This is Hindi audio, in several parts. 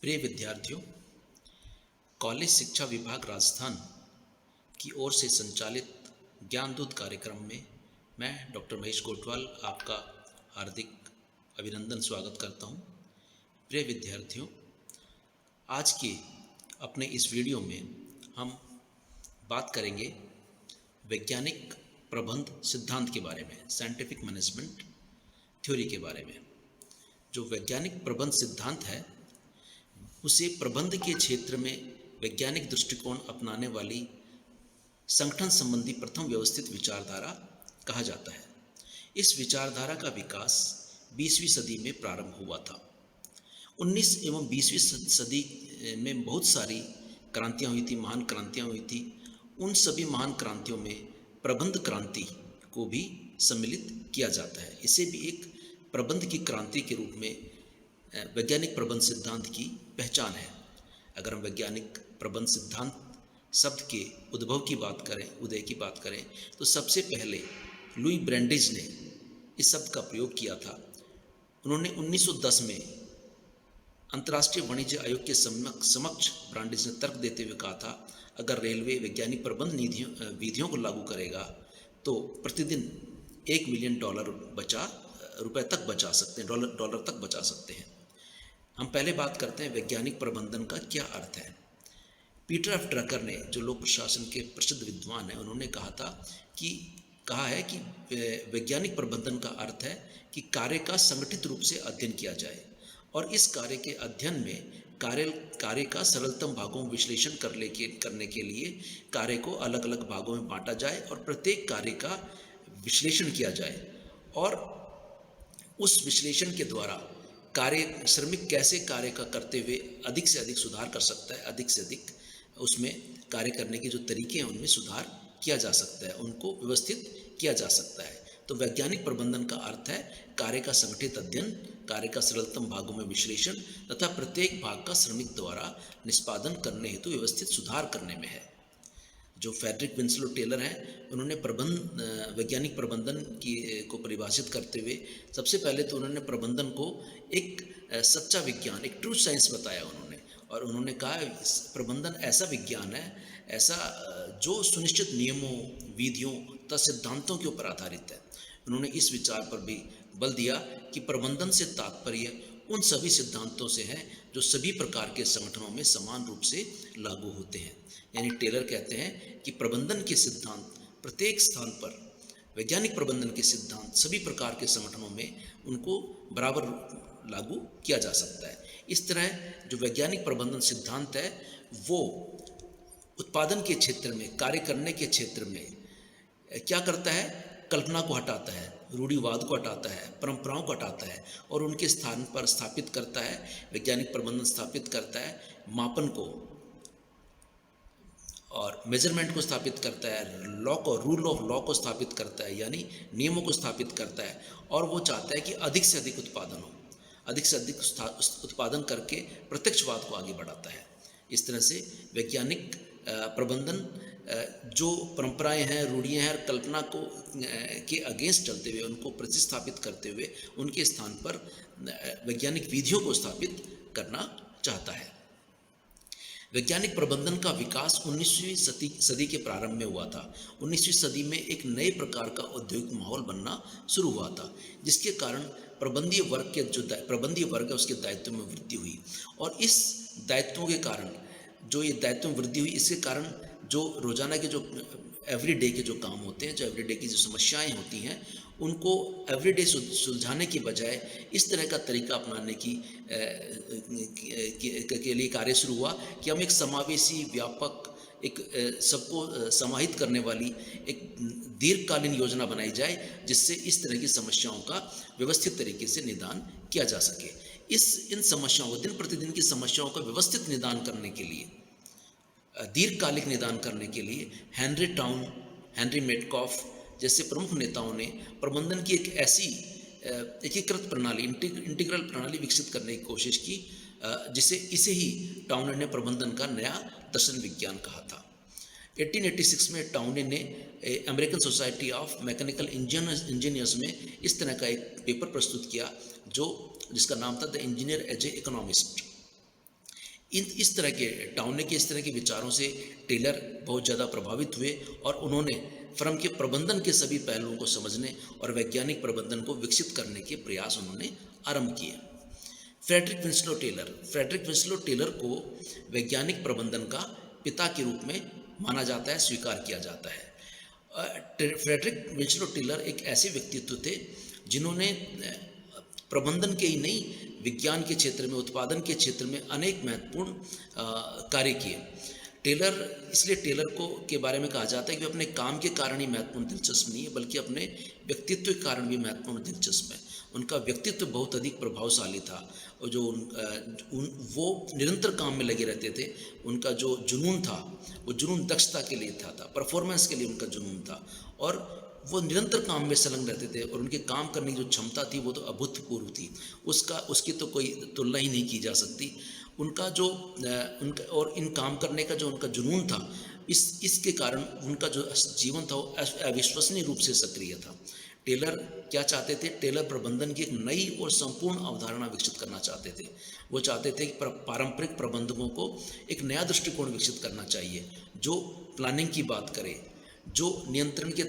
प्रिय विद्यार्थियों, कॉलेज शिक्षा विभाग राजस्थान की ओर से संचालित ज्ञानदूत कार्यक्रम में मैं डॉक्टर महेश कोटवाल आपका हार्दिक अभिनंदन स्वागत करता हूं। प्रिय विद्यार्थियों, आज के अपने इस वीडियो में हम बात करेंगे वैज्ञानिक प्रबंध सिद्धांत के बारे में, साइंटिफिक मैनेजमेंट थ्योरी के बारे में। जो वैज्ञानिक प्रबंध सिद्धांत है उसे प्रबंध के क्षेत्र में वैज्ञानिक दृष्टिकोण अपनाने वाली संगठन संबंधी प्रथम व्यवस्थित विचारधारा कहा जाता है। इस विचारधारा का विकास 20वीं सदी में प्रारंभ हुआ था। 19 एवं 20वीं सदी में बहुत सारी क्रांतियाँ हुई थी, महान क्रांतियाँ हुई थी। उन सभी महान क्रांतियों में प्रबंध क्रांति को भी सम्मिलित किया जाता है। इसे भी एक प्रबंध की क्रांति के रूप में वैज्ञानिक प्रबंध सिद्धांत की पहचान है। अगर हम वैज्ञानिक प्रबंध सिद्धांत शब्द के उद्भव की बात करें, उदय की बात करें, तो सबसे पहले लुई ब्रैंडिज ने इस शब्द का प्रयोग किया था। उन्होंने 1910 में अंतर्राष्ट्रीय वाणिज्य आयोग के समक्ष ब्रैंडिज ने तर्क देते हुए कहा था, अगर रेलवे वैज्ञानिक प्रबंध विधियों को लागू करेगा तो प्रतिदिन $1 मिलियन रुपए तक बचा सकते हैं, डॉलर तक बचा सकते हैं। हम पहले बात करते हैं वैज्ञानिक प्रबंधन का क्या अर्थ है। पीटर एफ ड्रकर ने, जो लोक प्रशासन के प्रसिद्ध विद्वान हैं, उन्होंने कहा है कि वैज्ञानिक प्रबंधन का अर्थ है कि कार्य का संगठित रूप से अध्ययन किया जाए और इस कार्य के अध्ययन में कार्य का सरलतम भागों में विश्लेषण करने के लिए कार्य को अलग अलग भागों में बांटा जाए और प्रत्येक कार्य का विश्लेषण किया जाए और उस विश्लेषण के द्वारा श्रमिक कैसे कार्य का करते हुए अधिक से अधिक सुधार कर सकता है, अधिक से अधिक उसमें कार्य करने के जो तरीके हैं उनमें सुधार किया जा सकता है, उनको व्यवस्थित किया जा सकता है। तो वैज्ञानिक प्रबंधन का अर्थ है कार्य का संगठित अध्ययन, कार्य का सरलतम भागों में विश्लेषण तथा प्रत्येक भाग का श्रमिक द्वारा निष्पादन करने हेतु व्यवस्थित सुधार करने में है। जो फ्रेडरिक विंसलो टेलर हैं, उन्होंने वैज्ञानिक प्रबंधन को परिभाषित करते हुए सबसे पहले तो उन्होंने प्रबंधन को एक सच्चा विज्ञान, एक ट्रू साइंस बताया उन्होंने। और उन्होंने कहा प्रबंधन ऐसा विज्ञान है, ऐसा जो सुनिश्चित नियमों, विधियों तथा सिद्धांतों के ऊपर आधारित है। उन्होंने इस विचार पर भी बल दिया कि प्रबंधन से तात्पर्य उन सभी सिद्धांतों से है जो सभी प्रकार के संगठनों में समान रूप से लागू होते हैं। यानी टेलर कहते हैं कि प्रबंधन के सिद्धांत प्रत्येक स्थान पर, वैज्ञानिक प्रबंधन के सिद्धांत सभी प्रकार के संगठनों में उनको बराबर लागू किया जा सकता है। इस तरह जो वैज्ञानिक प्रबंधन सिद्धांत है वो उत्पादन के क्षेत्र में, कार्य करने के क्षेत्र में क्या करता है, कल्पना को हटाता है, रूढ़िवाद को हटाता है, परंपराओं को हटाता है और उनके स्थान पर स्थापित करता है। वैज्ञानिक प्रबंधन स्थापित करता है मापन को और मेजरमेंट को स्थापित करता है, लॉ को, रूल ऑफ लॉ को स्थापित करता है, यानी नियमों को स्थापित करता है। और वो चाहता है कि अधिक से अधिक उत्पादन हो, अधिक से अधिक उत्पादन करके प्रत्यक्षवाद को आगे बढ़ाता है। इस तरह से वैज्ञानिक प्रबंधन जो परंपराएं हैं, रूढ़ियाँ हैं, कल्पना को के अगेंस्ट चलते हुए उनको प्रतिस्थापित करते हुए उनके स्थान पर वैज्ञानिक विधियों को स्थापित करना चाहता है। वैज्ञानिक प्रबंधन का विकास 19वीं सदी के प्रारंभ में हुआ था। 19वीं सदी में एक नए प्रकार का औद्योगिक माहौल बनना शुरू हुआ था, जिसके कारण प्रबंधीय वर्ग है उसके दायित्व में वृद्धि हुई। और इस दायित्वों के कारण, जो ये दायित्व में वृद्धि हुई, इसके कारण जो रोजाना के जो एवरीडे के जो काम होते हैं, जो एवरीडे की जो समस्याएं होती हैं, उनको एवरीडे सुलझाने के बजाय इस तरह का तरीका अपनाने के लिए कार्य शुरू हुआ कि हम एक समावेशी, व्यापक, एक सबको समाहित करने वाली एक दीर्घकालीन योजना बनाई जाए, जिससे इस तरह की समस्याओं का व्यवस्थित तरीके से निदान किया जा सके। इन समस्याओं को, दिन प्रतिदिन की समस्याओं का व्यवस्थित निदान करने के लिए, दीर्घकालिक निदान करने के लिए हेनरी मेटकॉफ जैसे प्रमुख नेताओं ने प्रबंधन की एक ऐसी एकीकृत प्रणाली, इंटीग्रल प्रणाली विकसित करने की कोशिश की, इसे ही टाउने ने प्रबंधन का नया दर्शन विज्ञान कहा था। 1886 में टाउने ने American society of mechanical engineers में इस तरह का एक पेपर प्रस्तुत किया जिसका नाम था the engineer as a economist. इस तरह के टाउने के इस तरह के विचारों से टेलर बहुत ज़्यादा प्रभावित हुए और उन्होंने फर्म के प्रबंधन के सभी पहलुओं को समझने और वैज्ञानिक प्रबंधन को विकसित करने के प्रयास उन्होंने आरंभ किए। फ्रेडरिक विंसलो टेलर को वैज्ञानिक प्रबंधन का पिता के रूप में माना जाता है, स्वीकार किया जाता है। फ्रेडरिक विंसलो टेलर एक ऐसे व्यक्तित्व थे जिन्होंने प्रबंधन के ही नहीं, विज्ञान के क्षेत्र में, उत्पादन के क्षेत्र में अनेक महत्वपूर्ण कार्य किए। इसलिए टेलर को के बारे में कहा जाता है कि वे अपने काम के कारण ही महत्वपूर्ण दिलचस्प नहीं है, बल्कि अपने व्यक्तित्व के कारण भी महत्वपूर्ण दिलचस्प है। उनका व्यक्तित्व बहुत अधिक प्रभावशाली था और वो निरंतर काम में लगे रहते थे। उनका जो जुनून था वो जुनून दक्षता के लिए था परफॉर्मेंस के लिए उनका जुनून था, और वो निरंतर काम में संलग्न रहते थे और उनके काम करने की जो क्षमता थी वो तो अभूतपूर्व थी, उसकी तो कोई तुलना ही नहीं की जा सकती। उनका और इन काम करने का जो उनका जुनून था, इसके कारण उनका जो जीवन था वो अविश्वसनीय रूप से सक्रिय था। टेलर क्या चाहते थे? टेलर प्रबंधन की एक नई और संपूर्ण अवधारणा विकसित करना चाहते थे। वो चाहते थे कि पारंपरिक प्रबंधकों को एक नया दृष्टिकोण विकसित करना चाहिए, जो प्लानिंग की बात करे, जो नियंत्रण के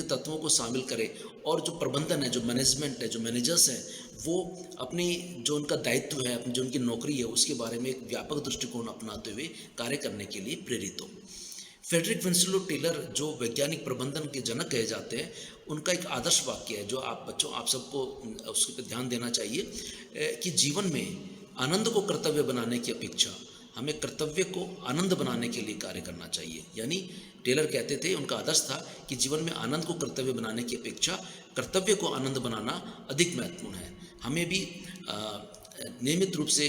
तत्वों को शामिल करे, और जो प्रबंधन है, जो मैनेजमेंट है, जो मैनेजर्स हैं, वो अपनी जो उनका दायित्व है, अपनी जो उनकी नौकरी है, उसके बारे में एक व्यापक दृष्टिकोण अपनाते हुए कार्य करने के लिए प्रेरित हो। फ्रेडरिक विंसलो टेलर जो वैज्ञानिक प्रबंधन के जनक कहे जाते हैं, उनका एक आदर्श वाक्य है जो आप सबको उसके पर ध्यान देना चाहिए कि जीवन में आनंद को कर्तव्य बनाने की अपेक्षा हमें कर्तव्य को आनंद बनाने के लिए कार्य करना चाहिए। यानी टेलर कहते थे, उनका आदर्श था कि जीवन में आनंद को कर्तव्य बनाने की अपेक्षा कर्तव्य को आनंद बनाना अधिक महत्वपूर्ण है। हमें भी नियमित रूप से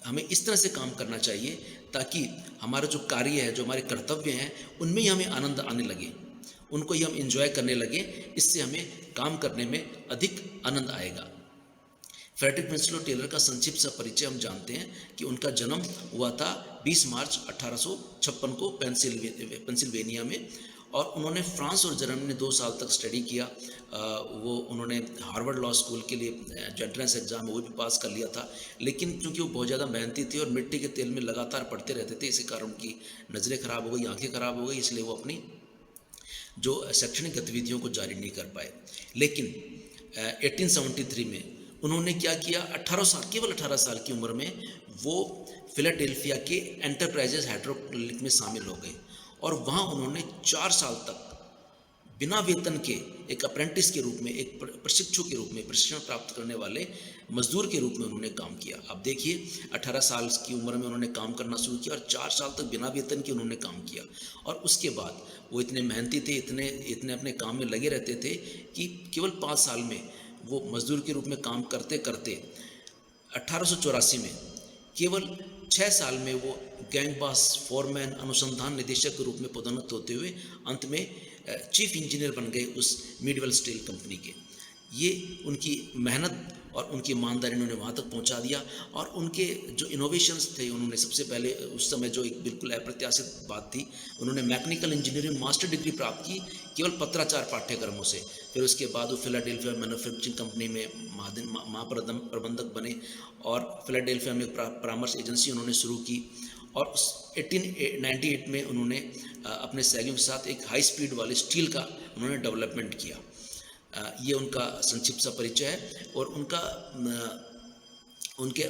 हमें इस तरह से काम करना चाहिए ताकि हमारा जो कार्य है, जो हमारे कर्तव्य हैं, उनमें ही हमें आनंद आने लगे, उनको ही हम एंजॉय करने लगे। इससे हमें काम करने में अधिक आनंद आएगा। फ्रेडरिक विंसलो टेलर का संक्षिप्त सा परिचय हम जानते हैं कि उनका जन्म हुआ था 20 मार्च 1856 को पेंसिल्वेनिया में, और उन्होंने फ्रांस और जर्मनी में 2 साल तक स्टडी किया। उन्होंने हार्वर्ड लॉ स्कूल के लिए जो एंट्रेंस एग्ज़ाम है वो भी पास कर लिया था, लेकिन क्योंकि वो बहुत ज़्यादा मेहनती थे और मिट्टी के तेल में लगातार पढ़ते रहते थे, इसी कारण उनकी नज़रें ख़राब हो गई, आँखें ख़राब हो गई, इसलिए वो अपनी जो शैक्षणिक गतिविधियों को जारी नहीं कर पाए। लेकिन 1873 में उन्होंने क्या किया, केवल 18 साल की उम्र में वो फिलाडेल्फिया के एंटरप्राइजेस हाइड्रोलिक में शामिल हो गए, और वहाँ उन्होंने 4 साल तक बिना वेतन के एक अप्रेंटिस के रूप में, एक प्रशिक्षु के रूप में, प्रशिक्षण प्राप्त करने वाले मजदूर के रूप में उन्होंने काम किया। अब देखिए, 18 साल की उम्र में उन्होंने काम करना शुरू किया और 4 साल तक बिना वेतन के उन्होंने काम किया, और उसके बाद वो इतने मेहनती थे, इतने अपने काम में लगे रहते थे कि केवल 5 साल में वो मजदूर के रूप में काम करते करते 1884 में केवल 6 साल में वो गैंग बॉस, फोरमैन, अनुसंधान निदेशक के रूप में पदोन्नत होते हुए अंत में चीफ इंजीनियर बन गए उस मिडवेल स्टील कंपनी के। ये उनकी मेहनत और उनकी ईमानदारी उन्होंने वहाँ तक पहुँचा दिया, और उनके जो इनोवेशंस थे, उन्होंने सबसे पहले उस समय जो एक बिल्कुल अप्रत्याशित बात थी, उन्होंने मैकेनिकल इंजीनियरिंग मास्टर डिग्री प्राप्त की केवल पत्राचार पाठ्यक्रमों से। फिर उसके बाद वो फिलाडेल्फिया मैन्युफैक्चरिंग कंपनी में महाप्रबंधक बने, और फिलाडेल्फिया में परामर्श एजेंसी उन्होंने शुरू की, और 1898 में उन्होंने अपने सहयोगियों के साथ एक हाई स्पीड वाले स्टील का उन्होंने डेवलपमेंट किया। ये उनका संक्षिप्त सा परिचय है, और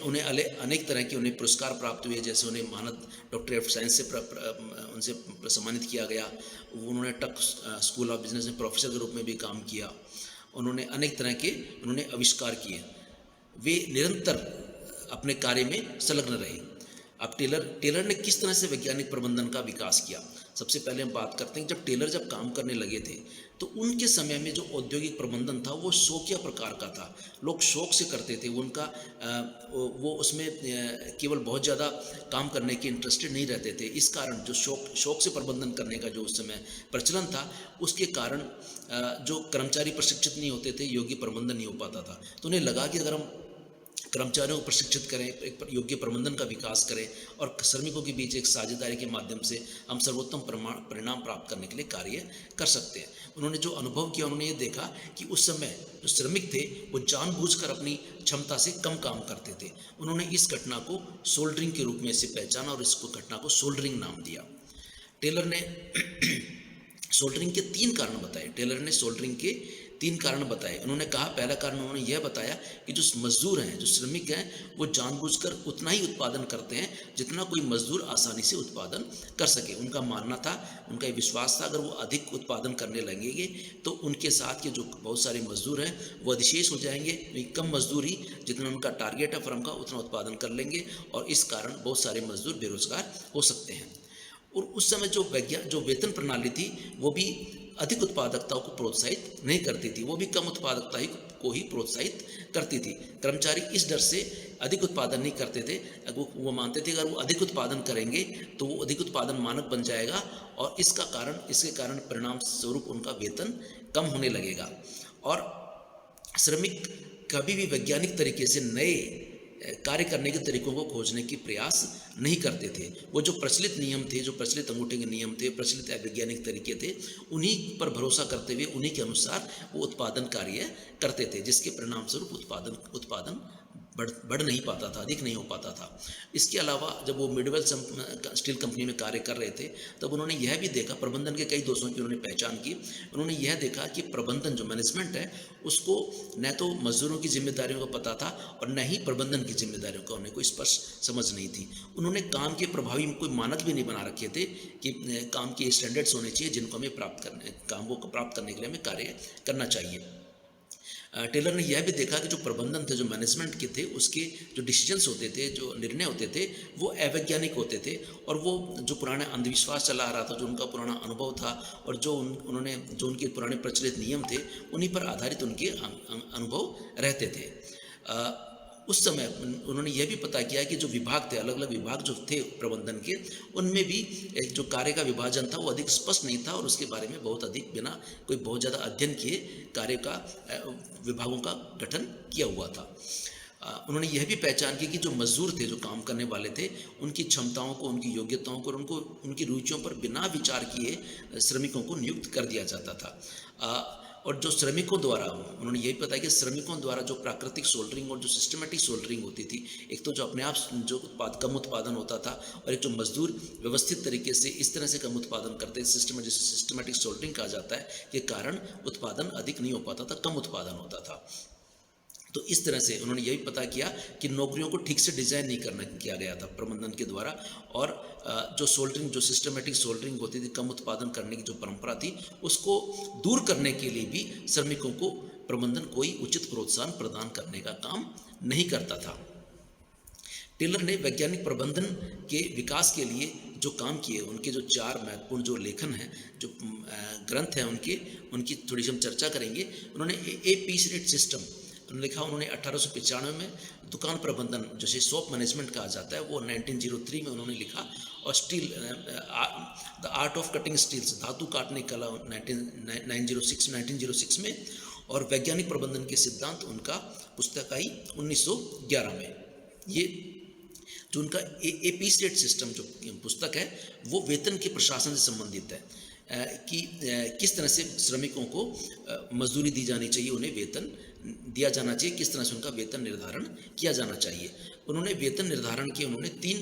उन्हें अनेक तरह के उन्हें पुरस्कार प्राप्त हुए, जैसे उन्हें मानद डॉक्टर ऑफ साइंस से उनसे सम्मानित किया गया। उन्होंने टक स्कूल ऑफ बिजनेस में प्रोफेसर के रूप में भी काम किया। उन्होंने अनेक तरह के आविष्कार किए। वे निरंतर अपने कार्य में संलग्न रहे। अब टेलर ने किस तरह से वैज्ञानिक प्रबंधन का विकास किया? सबसे पहले हम बात करते हैं, जब काम करने लगे थे तो उनके समय में जो औद्योगिक प्रबंधन था वो शौकिया प्रकार का था। लोग शौक से करते थे, वो उसमें केवल बहुत ज़्यादा काम करने के इंटरेस्टेड नहीं रहते थे। इस कारण जो शौक से प्रबंधन करने का जो उस समय प्रचलन था, उसके कारण जो कर्मचारी प्रशिक्षित नहीं होते थे, योग्य प्रबंधन नहीं हो पाता था। तो उन्हें लगा कि अगर हम कर्मचारियों को प्रशिक्षित करें, एक योग्य प्रबंधन का विकास करें और श्रमिकों के बीच एक साझेदारी के माध्यम से हम सर्वोत्तम परिणाम प्राप्त करने के लिए कार्य कर सकते हैं। उन्होंने जो अनुभव किया, उन्होंने ये देखा कि उस समय जो श्रमिक थे वो जानबूझकर अपनी क्षमता से कम काम करते थे। उन्होंने इस घटना को सोल्डरिंग के रूप में इसे पहचाना और इसको घटना को सोल्डरिंग नाम दिया। टेलर ने सोल्डरिंग के 3 कारण बताए। टेलर ने सोल्डरिंग के 3 कारण बताए। उन्होंने कहा, पहला कारण उन्होंने यह बताया कि जो मजदूर हैं, जो श्रमिक हैं, वो जानबूझकर उतना ही उत्पादन करते हैं जितना कोई मजदूर आसानी से उत्पादन कर सके। उनका मानना था, उनका ये विश्वास था, अगर वो अधिक उत्पादन करने लगेंगे तो उनके साथ के जो बहुत सारे मजदूर हैं वो अधिशेष हो जाएंगे। कम मजदूर ही जितना उनका टारगेट है फर्म का उतना उत्पादन कर लेंगे और इस कारण बहुत सारे मजदूर बेरोजगार हो सकते हैं। और उस समय जो वेतन प्रणाली थी वो भी अधिक उत्पादकता को प्रोत्साहित नहीं करती थी, वो भी कम उत्पादकता को ही प्रोत्साहित करती थी। कर्मचारी इस डर से अधिक उत्पादन नहीं करते थे। वो मानते थे अगर वो अधिक उत्पादन करेंगे तो वो अधिक उत्पादन मानक बन जाएगा और इसके कारण परिणाम स्वरूप उनका वेतन कम होने लगेगा। और श्रमिक कभी भी वैज्ञानिक तरीके से नए कार्य करने के तरीकों को खोजने की प्रयास नहीं करते थे। वो जो प्रचलित नियम थे, जो प्रचलित अंगूठे के नियम थे, प्रचलित वैज्ञानिक तरीके थे, उन्हीं पर भरोसा करते हुए उन्हीं के अनुसार वो उत्पादन कार्य करते थे, जिसके परिणाम स्वरूप उत्पादन बढ़ नहीं पाता था, अधिक नहीं हो पाता था। इसके अलावा जब वो मिडवेल स्टील कंपनी में कार्य कर रहे थे तब उन्होंने यह भी देखा, प्रबंधन के कई दोषों की उन्होंने पहचान की। उन्होंने यह देखा कि प्रबंधन जो मैनेजमेंट है उसको न तो मजदूरों की जिम्मेदारियों का पता था और न ही प्रबंधन की जिम्मेदारियों का उन्हें कोई स्पष्ट समझ नहीं थी। उन्होंने काम के प्रभावी कोई मानक भी नहीं बना रखे थे कि काम के स्टैंडर्ड्स होने चाहिए जिनको हमें काम को प्राप्त करने के लिए हमें कार्य करना चाहिए। टेलर ने यह भी देखा कि जो प्रबंधन थे, जो मैनेजमेंट के थे, उसके जो डिसीजंस होते थे, जो निर्णय होते थे, वो अवैज्ञानिक होते थे और वो जो पुराने अंधविश्वास चला आ रहा था, जो उनका पुराना अनुभव था और जो उनके पुराने प्रचलित नियम थे, उन्हीं पर आधारित उनके अनुभव रहते थे। उस समय उन्होंने यह भी पता किया कि जो विभाग थे, अलग अलग विभाग जो थे प्रबंधन के, उनमें भी एक जो कार्य का विभाजन था वो अधिक स्पष्ट नहीं था और उसके बारे में बहुत अधिक बिना कोई बहुत ज़्यादा अध्ययन किए कार्य का विभागों का गठन किया हुआ था। उन्होंने यह भी पहचान की कि जो मजदूर थे, जो काम करने वाले थे, उनकी क्षमताओं को, उनकी योग्यताओं को और उनकी रुचियों पर बिना विचार किए श्रमिकों को नियुक्त कर दिया जाता था। और जो श्रमिकों द्वारा, उन्होंने यही पता कि श्रमिकों द्वारा जो प्राकृतिक सोल्डरिंग और जो सिस्टमेटिक सोल्डरिंग होती थी, एक तो जो अपने आप जो कम उत्पादन होता था और एक जो मजदूर व्यवस्थित तरीके से इस तरह से कम उत्पादन करते, जिसे सिस्टमेटिक सोल्डरिंग कहा जाता है, के कारण उत्पादन अधिक नहीं हो पाता था, कम उत्पादन होता था। तो इस तरह से उन्होंने यही पता किया कि नौकरियों को ठीक से डिज़ाइन नहीं किया गया था प्रबंधन के द्वारा और जो सोल्डरिंग, जो सिस्टमेटिक सोल्डरिंग होती थी, कम उत्पादन करने की जो परंपरा थी, उसको दूर करने के लिए भी श्रमिकों को प्रबंधन कोई उचित प्रोत्साहन प्रदान करने का काम नहीं करता था। टेलर ने वैज्ञानिक प्रबंधन के विकास के लिए जो काम किए, उनके जो 4 महत्वपूर्ण जो लेखन हैं, जो ग्रंथ हैं, उनकी थोड़ी सी हम चर्चा करेंगे। उन्होंने एपीसीरेट सिस्टम लिखा। उन्होंने 1895 में दुकान प्रबंधन, जैसे शॉप मैनेजमेंट कहा जाता है, वो 1903 में उन्होंने लिखा। और steel the art of cutting steels, धातु काटने की कला 1906 में। और वैज्ञानिक प्रबंधन के सिद्धांत उनका पुस्तक आई 1911 में। ये जो उनका एपीसीरेट सिस्टम जो पुस्तक है वो वेतन के प्रशासन से संबंधित है कि किस तरह से श्रमिकों को मजदूरी दी जानी चाहिए, उन्हें वेतन दिया जाना चाहिए, किस तरह से उनका वेतन निर्धारण किया जाना चाहिए। उन्होंने वेतन निर्धारण के 3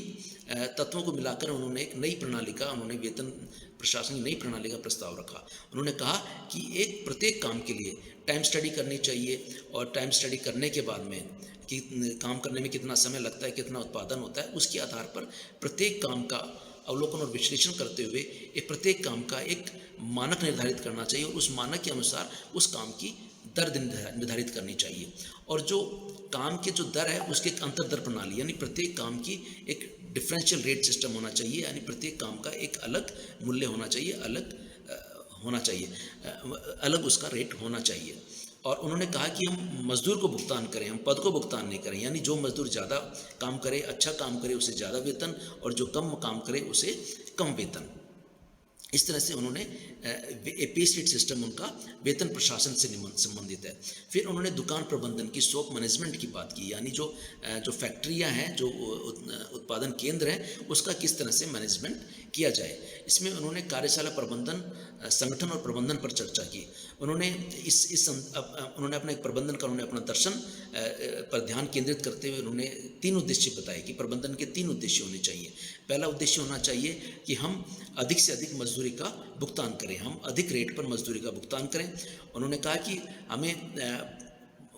तत्वों को मिलाकर उन्होंने एक नई प्रणाली का, उन्होंने वेतन प्रशासन की नई प्रणाली का प्रस्ताव रखा। उन्होंने कहा कि प्रत्येक काम के लिए टाइम स्टडी करनी चाहिए और टाइम स्टडी करने के बाद में कि काम करने में कितना समय लगता है, कितना उत्पादन होता है, उसके आधार पर प्रत्येक काम का अवलोकन और विश्लेषण करते हुए प्रत्येक काम का एक मानक निर्धारित करना चाहिए और उस मानक के अनुसार उस काम की दर निर्धारित करनी चाहिए। और जो काम के जो दर है उसके एक अंतर दर प्रणाली, यानी प्रत्येक काम की एक डिफरेंशियल रेट सिस्टम होना चाहिए, यानी प्रत्येक काम का एक अलग मूल्य होना चाहिए, अलग उसका रेट होना चाहिए। और उन्होंने कहा कि हम मजदूर को भुगतान करें, हम पद को भुगतान नहीं करें, यानी जो मजदूर ज़्यादा काम करे, अच्छा काम करे, उसे ज़्यादा वेतन, और जो कम काम करे उसे कम वेतन। इस तरह से उन्होंने पे स्ट्रीट सिस्टम उनका वेतन प्रशासन से संबंधित है। फिर उन्होंने दुकान प्रबंधन की, शॉप मैनेजमेंट की बात की, यानी जो फैक्ट्रियां हैं, जो उत्पादन केंद्र हैं, उसका किस तरह से मैनेजमेंट किया जाए। इसमें उन्होंने कार्यशाला प्रबंधन, संगठन और प्रबंधन पर चर्चा की। उन्होंने उन्होंने अपना एक प्रबंधन का उन्होंने अपना दर्शन पर ध्यान केंद्रित करते हुए उन्होंने 3 उद्देश्य बताए कि प्रबंधन के 3 उद्देश्य होने चाहिए। पहला उद्देश्य होना चाहिए कि हम अधिक से अधिक मजदूरी का भुगतान करें, हम अधिक रेट पर मजदूरी का भुगतान करें। उन्होंने कहा कि हमें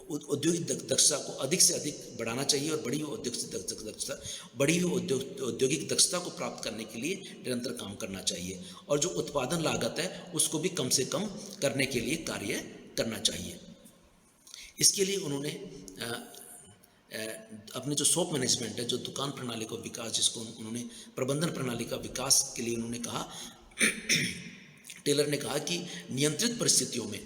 औद्योगिक दक्षता को अधिक से अधिक बढ़ाना चाहिए और बढ़ी हुई औद्योगिक दक्षता को प्राप्त करने के लिए निरंतर काम करना चाहिए, और जो उत्पादन लागत है उसको भी कम से कम करने के लिए कार्य करना चाहिए। इसके लिए उन्होंने अपने जो शॉप मैनेजमेंट है, जो दुकान प्रणाली का विकास, जिसको उन्होंने प्रबंधन प्रणाली का विकास के लिए उन्होंने कहा टेलर ने कहा कि नियंत्रित परिस्थितियों में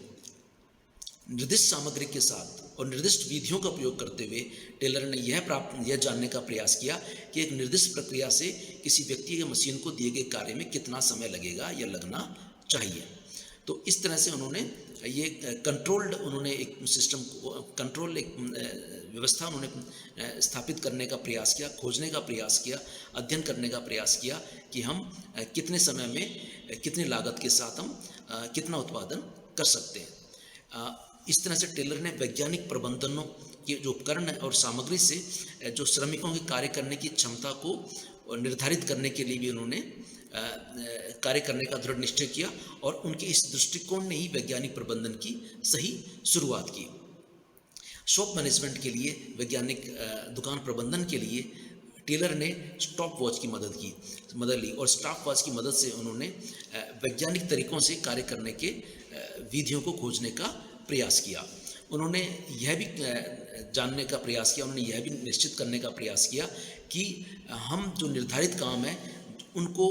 निर्दिष्ट सामग्री के साथ और निर्दिष्ट विधियों का प्रयोग करते हुए टेलर ने यह जानने का प्रयास किया कि एक निर्दिष्ट प्रक्रिया से किसी व्यक्ति या मशीन को दिए गए कार्य में कितना समय लगेगा या लगना चाहिए। तो इस तरह से उन्होंने ये कंट्रोल्ड, उन्होंने एक सिस्टम को कंट्रोल, एक व्यवस्था उन्होंने स्थापित करने का प्रयास किया, खोजने का प्रयास किया, अध्ययन करने का प्रयास किया कि हम कितने समय में कितनी लागत के साथ हम कितना उत्पादन कर सकते हैं। इस तरह से टेलर ने वैज्ञानिक प्रबंधनों के जो उपकरण और सामग्री से जो श्रमिकों के कार्य करने की क्षमता को निर्धारित करने के लिए भी उन्होंने कार्य करने का दृढ़ निश्चय किया, और उनके इस दृष्टिकोण ने ही वैज्ञानिक प्रबंधन की सही शुरुआत की। शॉप मैनेजमेंट के लिए, वैज्ञानिक दुकान प्रबंधन के लिए टेलर ने स्टॉप वॉच की मदद ली, और स्टॉप वॉच की मदद से उन्होंने वैज्ञानिक तरीकों से कार्य करने के विधियों को खोजने का प्रयास किया। उन्होंने यह भी जानने का प्रयास किया, उन्होंने यह भी निश्चित करने का प्रयास किया कि हम जो निर्धारित काम है उनको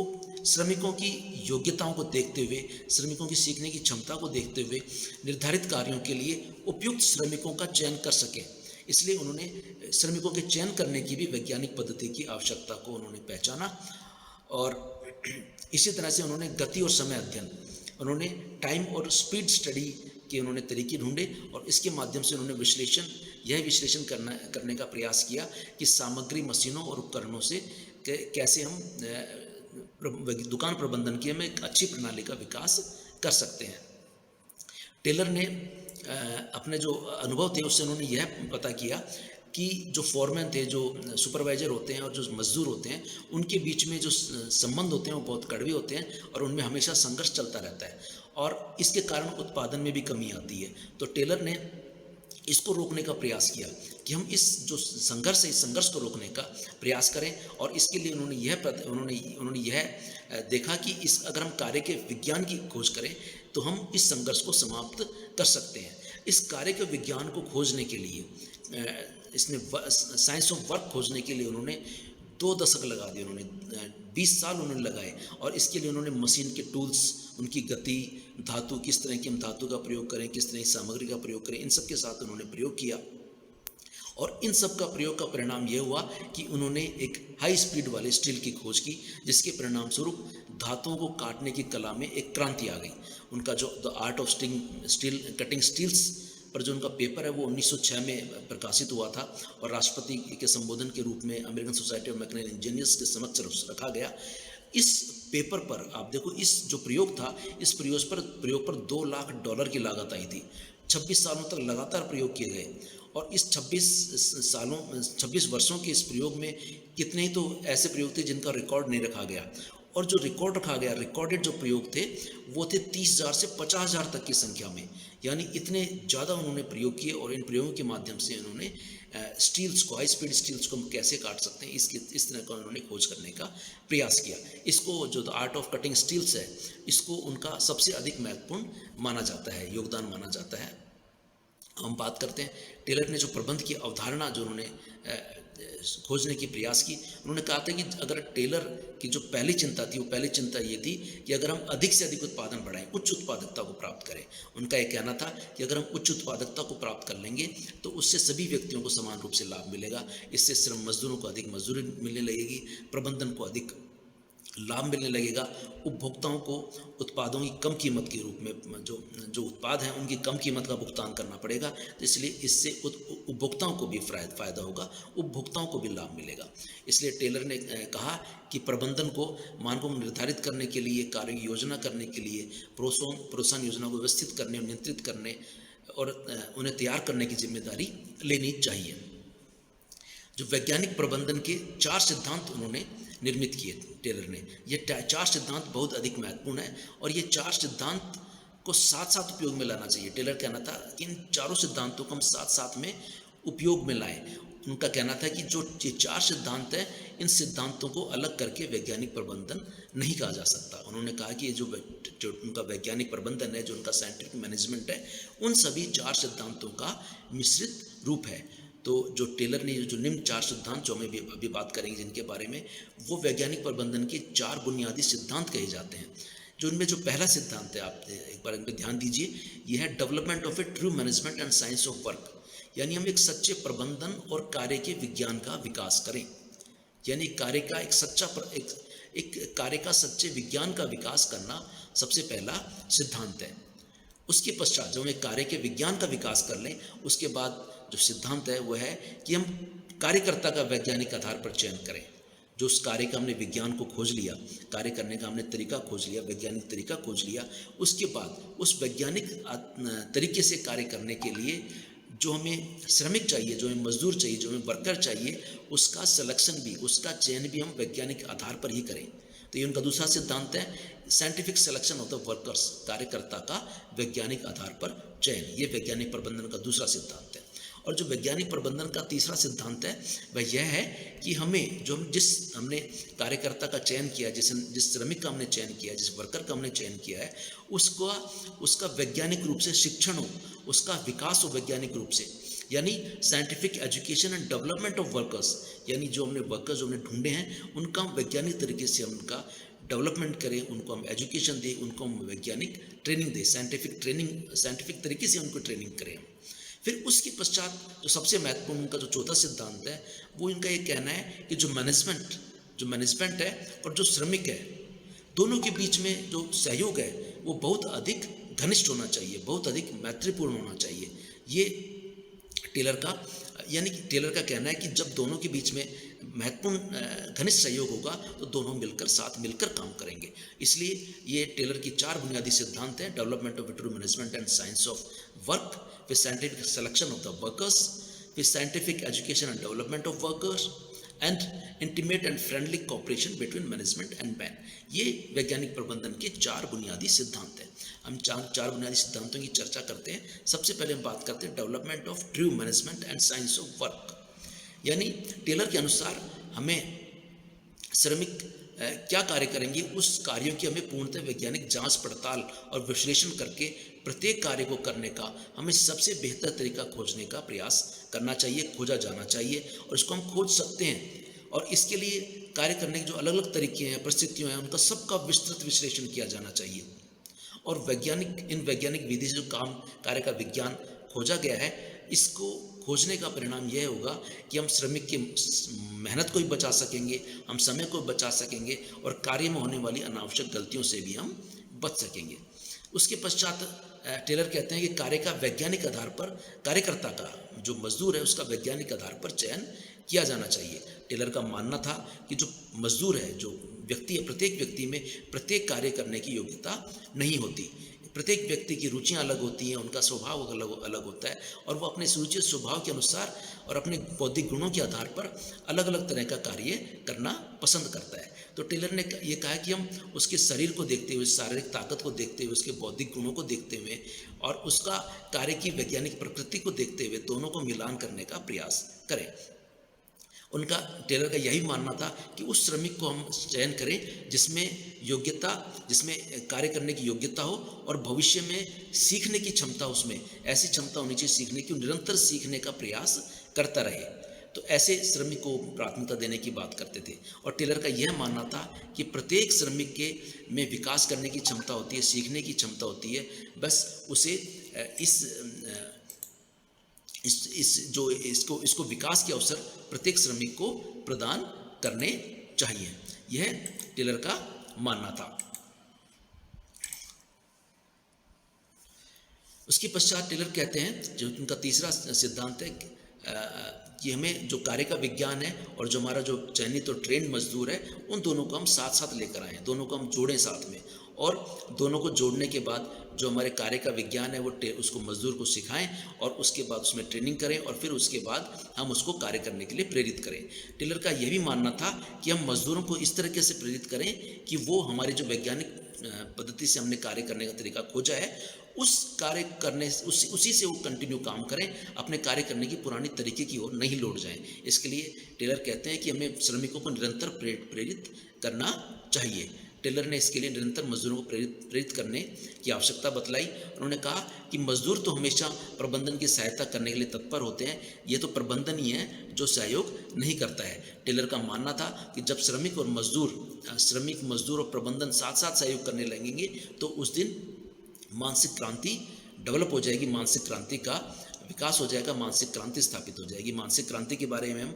श्रमिकों की योग्यताओं को देखते हुए, श्रमिकों की सीखने की क्षमता को देखते हुए निर्धारित कार्यों के लिए उपयुक्त श्रमिकों का चयन कर सकें। इसलिए उन्होंने श्रमिकों के चयन करने की भी वैज्ञानिक पद्धति की आवश्यकता को उन्होंने पहचाना, और इसी तरह से उन्होंने गति और समय अध्ययन, उन्होंने टाइम और स्पीड स्टडी के उन्होंने तरीके ढूंढे, और इसके माध्यम से उन्होंने विश्लेषण करने का प्रयास किया कि सामग्री, मशीनों और उपकरणों से कैसे हम दुकान प्रबंधन की हम एक अच्छी प्रणाली का विकास कर सकते हैं। टेलर ने अपने जो अनुभव थे उससे उन्होंने यह पता किया कि जो फॉरमैन थे, जो सुपरवाइजर होते हैं और जो मजदूर होते हैं, उनके बीच में जो संबंध होते हैं वो बहुत कड़वे होते हैं, और उनमें हमेशा संघर्ष चलता रहता है, और इसके कारण उत्पादन में भी कमी आती है। तो टेलर ने इसको रोकने का प्रयास किया कि हम इस जो संघर्ष है, इस संघर्ष को रोकने का प्रयास करें, और इसके लिए उन्होंने यह देखा कि अगर हम कार्य के विज्ञान की खोज करें तो हम इस संघर्ष को समाप्त कर सकते हैं। इस कार्य के विज्ञान को खोजने के लिए, इसने साइंस ऑफ वर्क खोजने के लिए उन्होंने 2 दशक लगा दिए, उन्होंने 20 साल उन्होंने लगाए, और इसके लिए उन्होंने मशीन के टूल्स, उनकी गति, धातु, किस तरह की हम धातु का प्रयोग करें, किस तरह की सामग्री का प्रयोग करें, इन सब के साथ उन्होंने प्रयोग किया, और इन सब का प्रयोग का परिणाम यह हुआ कि उन्होंने एक हाई स्पीड वाले स्टील की खोज की, जिसके परिणाम स्वरूप धातुओं को काटने की कला में एक क्रांति आ गई। उनका जो the art of cutting steels पर जो उनका पेपर है वो 1906 में प्रकाशित हुआ था, और राष्ट्रपति के संबोधन के रूप में American society of mechanical engineers के समक्ष रखा गया। इस पेपर पर आप देखो, इस जो प्रयोग था, इस प्रयोग पर $2 लाख की लागत आई थी। 26 सालों तक लगातार प्रयोग किए गए, और इस 26 वर्षों के इस प्रयोग में कितने ही तो ऐसे प्रयोग थे जिनका रिकॉर्ड नहीं रखा गया, और जो रिकॉर्ड रखा गया, रिकॉर्डेड जो प्रयोग थे वो थे 30,000 से 50,000 तक की संख्या में, यानी इतने ज़्यादा उन्होंने प्रयोग किए, और इन प्रयोगों के माध्यम से उन्होंने स्टील्स को, हाई स्पीड स्टील्स को हम कैसे काट सकते हैं, इस तरह का उन्होंने खोज करने का प्रयास किया। इसको जो the art of cutting steels है, इसको उनका सबसे अधिक महत्वपूर्ण माना जाता है, योगदान माना जाता है। हम बात करते हैं टेलर ने जो प्रबंध की अवधारणा जो उन्होंने खोजने की प्रयास की, उन्होंने कहा था कि अगर टेलर की जो पहली चिंता थी, वो पहली चिंता ये थी कि अगर हम अधिक से अधिक उत्पादन बढ़ाएं, उच्च उत्पादकता को प्राप्त करें। उनका ये कहना था कि अगर हम उच्च उत्पादकता को प्राप्त कर लेंगे तो उससे सभी व्यक्तियों को समान रूप से लाभ मिलेगा। इससे श्रम मजदूरों को अधिक मजदूरी मिलने लगेगी, प्रबंधन को अधिक लाभ मिलने लगेगा। उपभोक्ताओं को उत्पादों की कम कीमत के रूप में जो जो उत्पाद हैं उनकी कम कीमत का भुगतान करना पड़ेगा, तो इसलिए इससे उपभोक्ताओं को भी फ़ायदा होगा, उपभोक्ताओं को भी लाभ मिलेगा। इसलिए टेलर ने कहा कि प्रबंधन को मानकों को निर्धारित करने के लिए, कार्य की योजना करने के लिए, प्रोत्साहन योजना को व्यवस्थित करने और नियंत्रित करने और उन्हें तैयार करने की जिम्मेदारी लेनी चाहिए। जो वैज्ञानिक प्रबंधन के 4 सिद्धांत उन्होंने निर्मित किए टेलर ने, ये 4 सिद्धांत बहुत अधिक महत्वपूर्ण है और ये 4 सिद्धांत को साथ साथ उपयोग में लाना चाहिए। टेलर कहना था कि इन चारों सिद्धांतों को हम साथ साथ में उपयोग में लाएं। उनका कहना था कि जो ये 4 सिद्धांत हैं, इन सिद्धांतों को अलग करके वैज्ञानिक प्रबंधन नहीं कहा जा सकता। उन्होंने कहा कि ये जो उनका वैज्ञानिक प्रबंधन है, जो उनका साइंटिफिक मैनेजमेंट है, उन सभी 4 सिद्धांतों का मिश्रित रूप है। तो जो टेलर ने जो निम्न 4 सिद्धांत, जो हमें अभी बात करेंगे जिनके बारे में, वो वैज्ञानिक प्रबंधन के 4 बुनियादी सिद्धांत कहे जाते हैं। जो उनमें जो पहला सिद्धांत है, आप एक बार इन पर ध्यान दीजिए, यह है development of A true management and science of work. यानी हम एक सच्चे प्रबंधन और कार्य के विज्ञान का विकास करें। यानी कार्य का एक कार्य का सच्चे विज्ञान का विकास करना सबसे पहला सिद्धांत है। उसके पश्चात जब हम एक कार्य के विज्ञान का विकास कर लें, उसके बाद जो सिद्धांत है वो है कि हम कार्यकर्ता का वैज्ञानिक आधार पर चयन करें। जो उस कार्य का हमने विज्ञान को खोज लिया, कार्य करने का हमने तरीका खोज लिया, वैज्ञानिक तरीका खोज लिया, उसके बाद उस वैज्ञानिक तरीके से कार्य करने के लिए जो हमें श्रमिक चाहिए, जो हमें मजदूर चाहिए, जो हमें वर्कर चाहिए, उसका सिलेक्शन भी, उसका चयन भी हम वैज्ञानिक आधार पर ही करें। तो ये उनका दूसरा सिद्धांत है, scientific selection of the workers, कार्यकर्ता का वैज्ञानिक आधार पर चयन। ये वैज्ञानिक प्रबंधन का दूसरा सिद्धांत है। और जो वैज्ञानिक प्रबंधन का तीसरा सिद्धांत है वह यह है कि हमें हमने कार्यकर्ता का चयन किया, जिस श्रमिक का हमने चयन किया, जिस वर्कर का हमने चयन किया है, उसका वैज्ञानिक रूप से शिक्षण हो, उसका विकास हो वैज्ञानिक रूप से। यानी scientific education and development of workers, यानी जो हमने वर्कर्स जो हमने ढूंढे हैं उनका हम वैज्ञानिक तरीके से हम उनका डेवलपमेंट करें, उनको हम एजुकेशन दें, उनको हम वैज्ञानिक ट्रेनिंग दें, साइंटिफिक तरीके से उनको ट्रेनिंग करें। फिर उसके पश्चात जो सबसे महत्वपूर्ण उनका जो चौथा सिद्धांत है, वो इनका ये कहना है कि जो मैनेजमेंट है और जो श्रमिक है, दोनों के बीच में जो सहयोग है वो बहुत अधिक घनिष्ठ होना चाहिए, बहुत अधिक मैत्रीपूर्ण होना चाहिए। ये टेलर का कहना है कि जब दोनों के बीच में महत्वपूर्ण घनिष्ठ सहयोग होगा तो दोनों साथ मिलकर काम करेंगे। इसलिए ये टेलर की 4 बुनियादी सिद्धांत हैं, development of true management and science of work, फिर scientific selection of the workers, फिर scientific education and development of workers and intimate and friendly cooperation between management and man. ये वैज्ञानिक प्रबंधन के 4 बुनियादी सिद्धांत हैं। हम 4 बुनियादी सिद्धांतों की चर्चा करते हैं। सबसे पहले हम बात करते हैं development of true management and science of work. यानी टेलर के अनुसार हमें श्रमिक क्या कार्य करेंगे, उस कार्यों की हमें पूर्णतः वैज्ञानिक जांच पड़ताल और विश्लेषण करके प्रत्येक कार्य को करने का हमें सबसे बेहतर तरीका खोजने का प्रयास करना चाहिए, खोजा जाना चाहिए, और इसको हम खोज सकते हैं। और इसके लिए कार्य करने के जो अलग अलग तरीके हैं, परिस्थितियाँ हैं, उनका सबका विस्तृत विश्लेषण किया जाना चाहिए। और इन वैज्ञानिक विधि से जो कार्य का विज्ञान खोजा गया है, इसको खोजने का परिणाम यह होगा कि हम श्रमिक की मेहनत को भी बचा सकेंगे, हम समय को बचा सकेंगे और कार्य में होने वाली अनावश्यक गलतियों से भी हम बच सकेंगे। उसके पश्चात टेलर कहते हैं कि कार्य का वैज्ञानिक आधार पर, कार्यकर्ता का जो मजदूर है उसका वैज्ञानिक आधार पर चयन किया जाना चाहिए। टेलर का मानना था कि जो मजदूर है, जो व्यक्ति है, प्रत्येक व्यक्ति में प्रत्येक कार्य करने की योग्यता नहीं होती। प्रत्येक व्यक्ति की रुचियां अलग होती हैं, उनका स्वभाव अलग होता है, और वो अपने रुचि स्वभाव के अनुसार और अपने बौद्धिक गुणों के आधार पर अलग अलग तरह का कार्य करना पसंद करता है। तो टेलर ने ये कहा कि हम उसके शरीर को देखते हुए, शारीरिक ताकत को देखते हुए, उसके बौद्धिक गुणों को देखते हुए और उसका कार्य की वैज्ञानिक प्रकृति को देखते हुए दोनों को मिलान करने का प्रयास करें। उनका, टेलर का यही मानना था कि उस श्रमिक को हम चयन करें जिसमें कार्य करने की योग्यता हो और भविष्य में सीखने की क्षमता, उसमें ऐसी क्षमता होनी चाहिए सीखने की, निरंतर सीखने का प्रयास करता रहे। तो ऐसे श्रमिक को प्राथमिकता देने की बात करते थे। और टेलर का यह मानना था कि प्रत्येक श्रमिक में विकास करने की क्षमता होती है, सीखने की क्षमता होती है, बस उसे इसको विकास के अवसर प्रत्येक श्रमिक को प्रदान करने चाहिए। यह टेलर का मानना था। उसके पश्चात टेलर कहते हैं, जो उनका तीसरा सिद्धांत है कि हमें जो कार्य का विज्ञान है और जो हमारा जो चयनित और ट्रेंड मजदूर है, उन दोनों को हम साथ साथ लेकर आएँ, दोनों को हम जोड़ें साथ में, और दोनों को जोड़ने के बाद जो हमारे कार्य का विज्ञान है वो उसको मजदूर को सिखाएं और उसके बाद उसमें ट्रेनिंग करें और फिर उसके बाद हम उसको कार्य करने के लिए प्रेरित करें। टेलर का यह भी मानना था कि हम मजदूरों को इस तरीके से प्रेरित करें कि वो हमारी जो वैज्ञानिक पद्धति से हमने कार्य करने का तरीका खोजा है, उस कार्य करने उसी से वो कंटिन्यू काम करें, अपने कार्य करने की पुरानी तरीके की ओर नहीं लौट जाएं। इसके लिए टेलर कहते हैं कि हमें श्रमिकों को निरंतर प्रेरित करना चाहिए। टेलर ने इसके लिए निरंतर मजदूरों को प्रेरित करने की आवश्यकता बतलाई। उन्होंने कहा कि मजदूर तो हमेशा प्रबंधन की सहायता करने के लिए तत्पर होते हैं, ये तो प्रबंधन ही है जो सहयोग नहीं करता है। टेलर का मानना था कि जब श्रमिक मजदूर और प्रबंधन साथ साथ सहयोग करने लगेंगे तो उस दिन मानसिक क्रांति डेवलप हो जाएगी, मानसिक क्रांति का विकास हो जाएगा, मानसिक क्रांति स्थापित हो जाएगी। मानसिक क्रांति के बारे में हम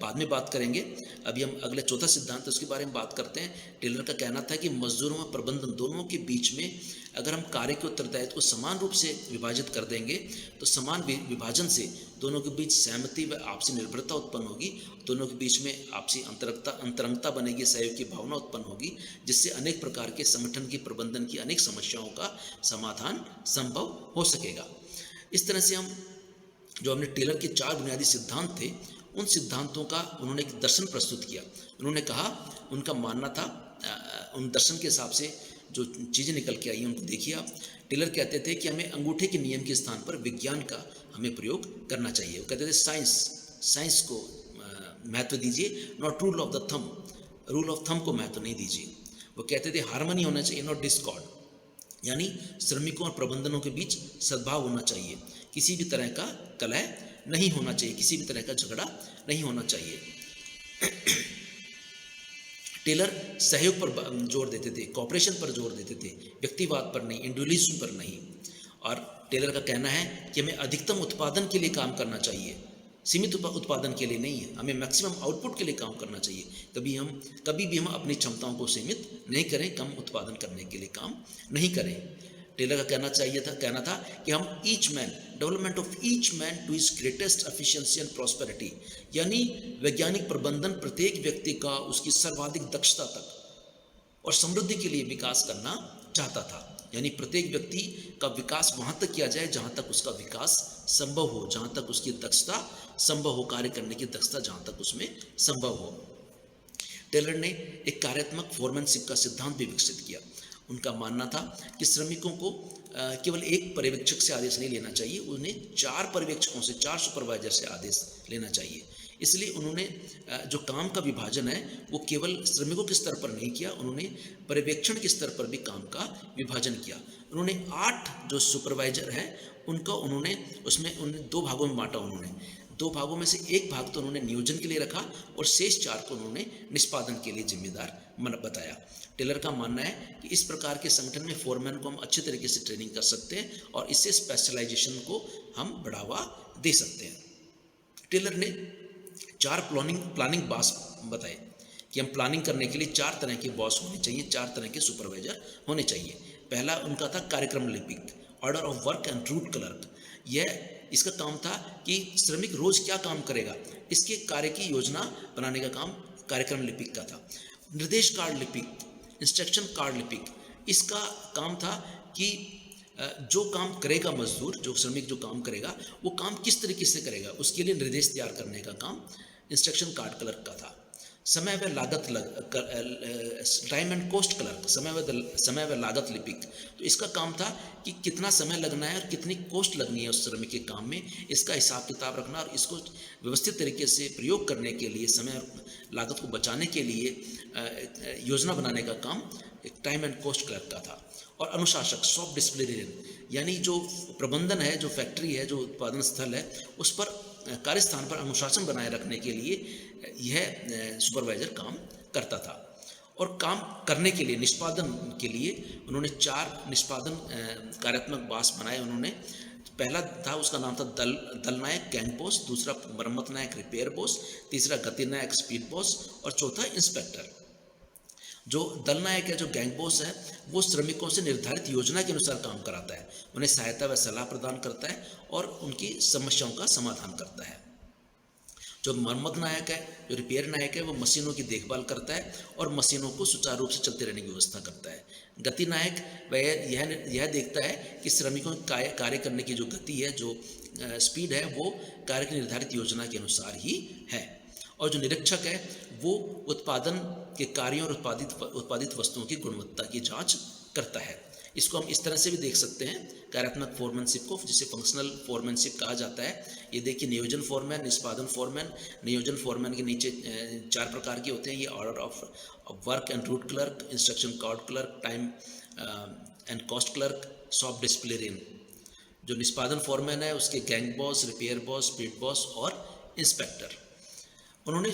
बाद में बात करेंगे। अभी हम अगले चौथा सिद्धांत उसके बारे में बात करते हैं। टेलर का कहना था कि मजदूरों और प्रबंधन दोनों के बीच में अगर हम कार्य के उत्तरदायित्व को समान रूप से विभाजित कर देंगे तो समान विभाजन से दोनों के बीच सहमति व आपसी निर्भरता उत्पन्न होगी, दोनों के बीच में आपसी अंतरंगता बनेगी, सहयोग की भावना उत्पन्न होगी, जिससे अनेक प्रकार के संगठन की प्रबंधन की अनेक समस्याओं का समाधान संभव हो सकेगा। इस तरह से हम जो हमने टेलर के 4 बुनियादी सिद्धांत थे, उन सिद्धांतों का उन्होंने एक दर्शन प्रस्तुत किया। उन्होंने कहा, उनका मानना था, उन दर्शन के हिसाब से जो चीज़ें निकल के आई उनको देखिए आप। टेलर कहते थे कि हमें अंगूठे के नियम के स्थान पर विज्ञान का हमें प्रयोग करना चाहिए। वो कहते थे साइंस को महत्व दीजिए, नॉट रूल ऑफ थंब को महत्व नहीं दीजिए। वो कहते थे हार्मनी होना चाहिए, नॉट डिस्कॉर्ड, यानी श्रमिकों और प्रबंधनों के बीच सद्भाव होना चाहिए, किसी भी तरह का कलह नहीं होना चाहिए, किसी भी तरह का झगड़ा नहीं होना चाहिए। टेलर सहयोग पर जोर देते थे, कॉपरेशन पर जोर देते थे, व्यक्तिवाद पर नहीं, इंडिविजुअलिज्म पर नहीं। और टेलर का कहना है कि हमें अधिकतम उत्पादन के लिए काम करना चाहिए, सीमित उत्पादन के लिए नहीं है, हमें मैक्सिमम आउटपुट के लिए काम करना चाहिए। कभी भी हम अपनी क्षमताओं को सीमित नहीं करें, कम उत्पादन करने के लिए काम नहीं करें। टेलर का कहना था कि हम development of each man to his greatest efficiency and prosperity, यानी वैज्ञानिक प्रबंधन प्रत्येक व्यक्ति का उसकी सर्वाधिक दक्षता तक और समृद्धि के लिए विकास करना चाहता था। यानी प्रत्येक व्यक्ति का विकास वहाँ तक किया जाए जहाँ तक उसका विकास संभव हो, जहाँ तक उसकी दक्षता संभव हो, कार्य करने की दक्षता जहाँ तक उसमें संभव हो। टेलर ने एक कार्यात्मक फोरमैनशिप का सिद्धांत भी विकसित किया। उनका मानना था कि श्रमिकों को केवल एक पर्यवेक्षक से आदेश नहीं लेना चाहिए, उन्हें 4 पर्यवेक्षकों से, 4 सुपरवाइजर से आदेश लेना चाहिए। इसलिए उन्होंने जो काम का विभाजन है वो केवल श्रमिकों के स्तर पर नहीं किया, उन्होंने पर्यवेक्षण के स्तर पर भी काम का विभाजन किया। उन्होंने 8 जो सुपरवाइजर हैं उनको उन्होंने 2 भागों में बांटा। उन्होंने 2 भागों में से एक भाग तो उन्होंने नियोजन के लिए रखा और शेष 4 को उन्होंने निष्पादन के लिए जिम्मेदार बताया। टेलर का मानना है कि इस प्रकार के संगठन में फोरमैन को हम अच्छे तरीके से ट्रेनिंग कर सकते हैं और इससे स्पेशलाइजेशन को हम बढ़ावा दे सकते हैं। टेलर ने 4 प्लानिंग बॉस बताए कि हम प्लानिंग करने के लिए 4 तरह के बॉस होने चाहिए, 4 तरह के सुपरवाइजर होने चाहिए। पहला उनका था कार्यक्रम लिपिक, order of work and route clerk. इसका काम था कि श्रमिक रोज क्या काम करेगा, इसके कार्य की योजना बनाने का काम कार्यक्रम लिपिक का था। निर्देश कार्ड लिपिक, इंस्ट्रक्शन कार्ड लिपिक, इसका काम था कि जो काम करेगा मजदूर, जो श्रमिक जो काम करेगा वो काम किस तरीके से करेगा, उसके लिए निर्देश तैयार करने का काम इंस्ट्रक्शन कार्ड क्लर्क का था। समय व लागत टाइम एंड कॉस्ट क्लर्क, समय व लागत लिपिक, तो इसका काम था कि कितना समय लगना है और कितनी कॉस्ट लगनी है उस श्रमिक के काम में, इसका हिसाब किताब रखना और इसको व्यवस्थित तरीके से प्रयोग करने के लिए, समय और लागत को बचाने के लिए योजना बनाने का काम एक टाइम एंड कॉस्ट क्लर्क का था। और अनुशासक, शॉप डिसिप्लिनरियन, यानी जो प्रबंधन है, जो फैक्ट्री है, जो उत्पादन स्थल है, उस पर कार्यस्थान पर अनुशासन बनाए रखने के लिए यह सुपरवाइजर काम करता था। और काम करने के लिए, निष्पादन के लिए उन्होंने 4 निष्पादन कार्यात्मक बॉस बनाए। उन्होंने पहला था, उसका नाम था दल नायक गैंग बॉस, दूसरा मरम्मत नायक रिपेयर बॉस, तीसरा गति नायक स्पीड बॉस और चौथा इंस्पेक्टर। जो दल नायक है, जो गैंग बॉस है, वो श्रमिकों से निर्धारित योजना के अनुसार काम कराता है, उन्हें सहायता व सलाह प्रदान करता है और उनकी समस्याओं का समाधान करता है। जो मरम्मत नायक है, जो रिपेयर नायक है, वो मशीनों की देखभाल करता है और मशीनों को सुचारू रूप से चलते रहने की व्यवस्था करता है। गति नायक वह यह देखता है कि श्रमिकों की कार्य करने की जो गति है, जो स्पीड है, वो कार्य की निर्धारित योजना के अनुसार ही है। और जो निरीक्षक है, वो उत्पादन के कार्यों और उत्पादित वस्तुओं की गुणवत्ता की जांच करता है। इसको हम इस तरह से भी देख सकते हैं, कार्यात्मक फोरमैनशिप को, जिसे फंक्शनल फोरमैनशिप कहा जाता है। ये देखिए, नियोजन फोरमैन, निष्पादन फोरमैन। नियोजन फोरमैन के नीचे 4 प्रकार के होते हैं, ये order of work and route clerk, instruction card clerk, time and cost clerk, shop disciplinarian. जो निष्पादन फोरमैन है, उसके gang boss, repair boss, speed boss और इंस्पेक्टर। उन्होंने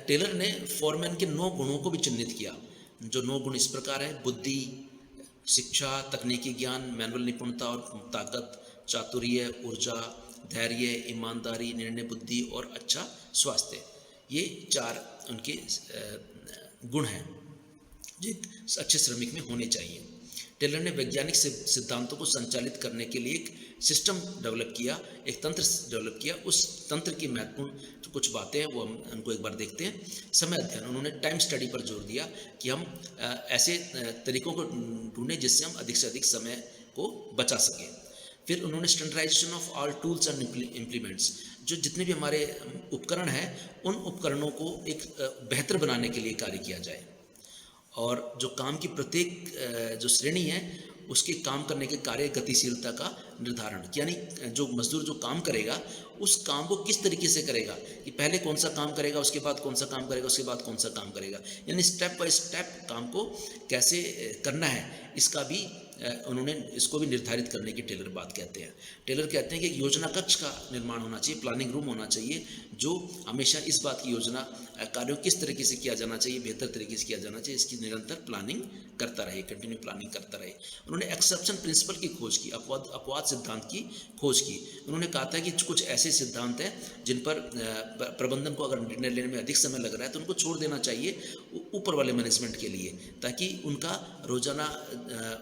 टेलर ने फोरमैन के 9 गुणों को भी चिन्हित किया। जो 9 गुण इस प्रकार है: बुद्धि, शिक्षा, तकनीकी ज्ञान, मैनुअल निपुणता और ताकत, चातुर्य, ऊर्जा, धैर्य, ईमानदारी, निर्णय बुद्धि और अच्छा स्वास्थ्य। ये 4 उनके गुण हैं जो एक अच्छे श्रमिक में होने चाहिए। टेलर ने वैज्ञानिक सिद्धांतों को संचालित करने के लिए एक सिस्टम डेवलप किया, एक तंत्र डेवलप किया। उस तंत्र की महत्वपूर्ण जो कुछ बातें हैं वो हम उनको एक बार देखते हैं। समय अध्ययन, उन्होंने टाइम स्टडी पर जोर दिया कि हम ऐसे तरीकों को ढूंढें जिससे हम अधिक से अधिक समय को बचा सकें। फिर उन्होंने standardisation of all tools and implements, जो जितने भी हमारे उपकरण हैं, उन उपकरणों को एक बेहतर बनाने के लिए कार्य किया जाए। और जो काम की प्रत्येक जो श्रेणी है, उसके काम करने के कार्य गतिशीलता का निर्धारण, यानी जो मजदूर जो काम करेगा, उस काम को किस तरीके से करेगा, कि पहले कौन सा काम करेगा, उसके बाद कौन सा काम करेगा, उसके बाद कौन सा काम करेगा, यानी स्टेप बाय स्टेप काम को कैसे करना है, इसका भी उन्होंने इसको भी निर्धारित करने की टेलर बात कहते हैं। टेलर कहते हैं कि एक योजना कक्ष का निर्माण होना चाहिए, प्लानिंग रूम होना चाहिए, जो हमेशा इस बात की योजना कार्यों किस तरीके से किया जाना चाहिए, बेहतर तरीके से किया जाना चाहिए, इसकी निरंतर प्लानिंग करता रहे, कंटिन्यू प्लानिंग करता रहे। उन्होंने एक्सेप्शन प्रिंसिपल की खोज की, अपवाद सिद्धांत की खोज की। उन्होंने कहा था कि कुछ ऐसे सिद्धांत हैं जिन पर प्रबंधन को अगर निर्णय लेने में अधिक समय लग रहा है तो उनको छोड़ देना चाहिए ऊपर वाले मैनेजमेंट के लिए, ताकि उनका रोजाना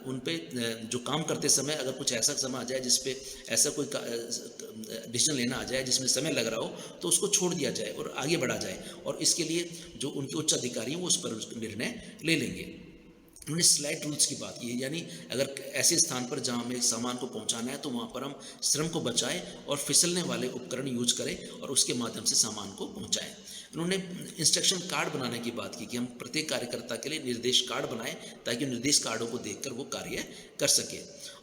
उन पे जो काम करते समय अगर कुछ ऐसा समय आ जाए जिस पे ऐसा कोई डिसीजन लेना आ जाए जिसमें समय लग रहा हो, तो उसको छोड़ दिया जाए और आगे बढ़ा जाए, और इसके लिए जो उनके उच्च अधिकारी हैं वो उस पर निर्णय ले लेंगे। उन्होंने स्लाइड रूल्स की बात की है, यानी अगर ऐसे स्थान पर जहाँ हमें सामान को पहुँचाना है तो वहाँ पर हम श्रम को बचाएं और फिसलने वाले उपकरण यूज करें और उसके माध्यम से सामान को पहुँचाएं। उन्होंने इंस्ट्रक्शन कार्ड बनाने की बात की कि हम प्रत्येक कार्यकर्ता के लिए निर्देश कार्ड बनाएं ताकि निर्देश कार्डों को देखकर वो कार्य कर सके।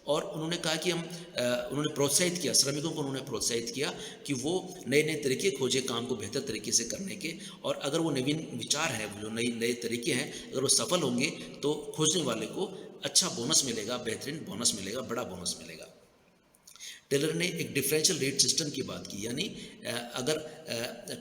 और उन्होंने कहा कि उन्होंने प्रोत्साहित किया, श्रमिकों को उन्होंने प्रोत्साहित किया कि वो नए नए तरीके खोजे काम को बेहतर तरीके से करने के, और अगर वो नवीन विचार है, जो नए तरीके हैं, अगर वो सफल होंगे तो खोजने वाले को अच्छा बोनस मिलेगा, बेहतरीन बोनस मिलेगा, बड़ा बोनस मिलेगा। टेलर ने एक डिफरेंशियल रेट सिस्टम की बात की, यानी अगर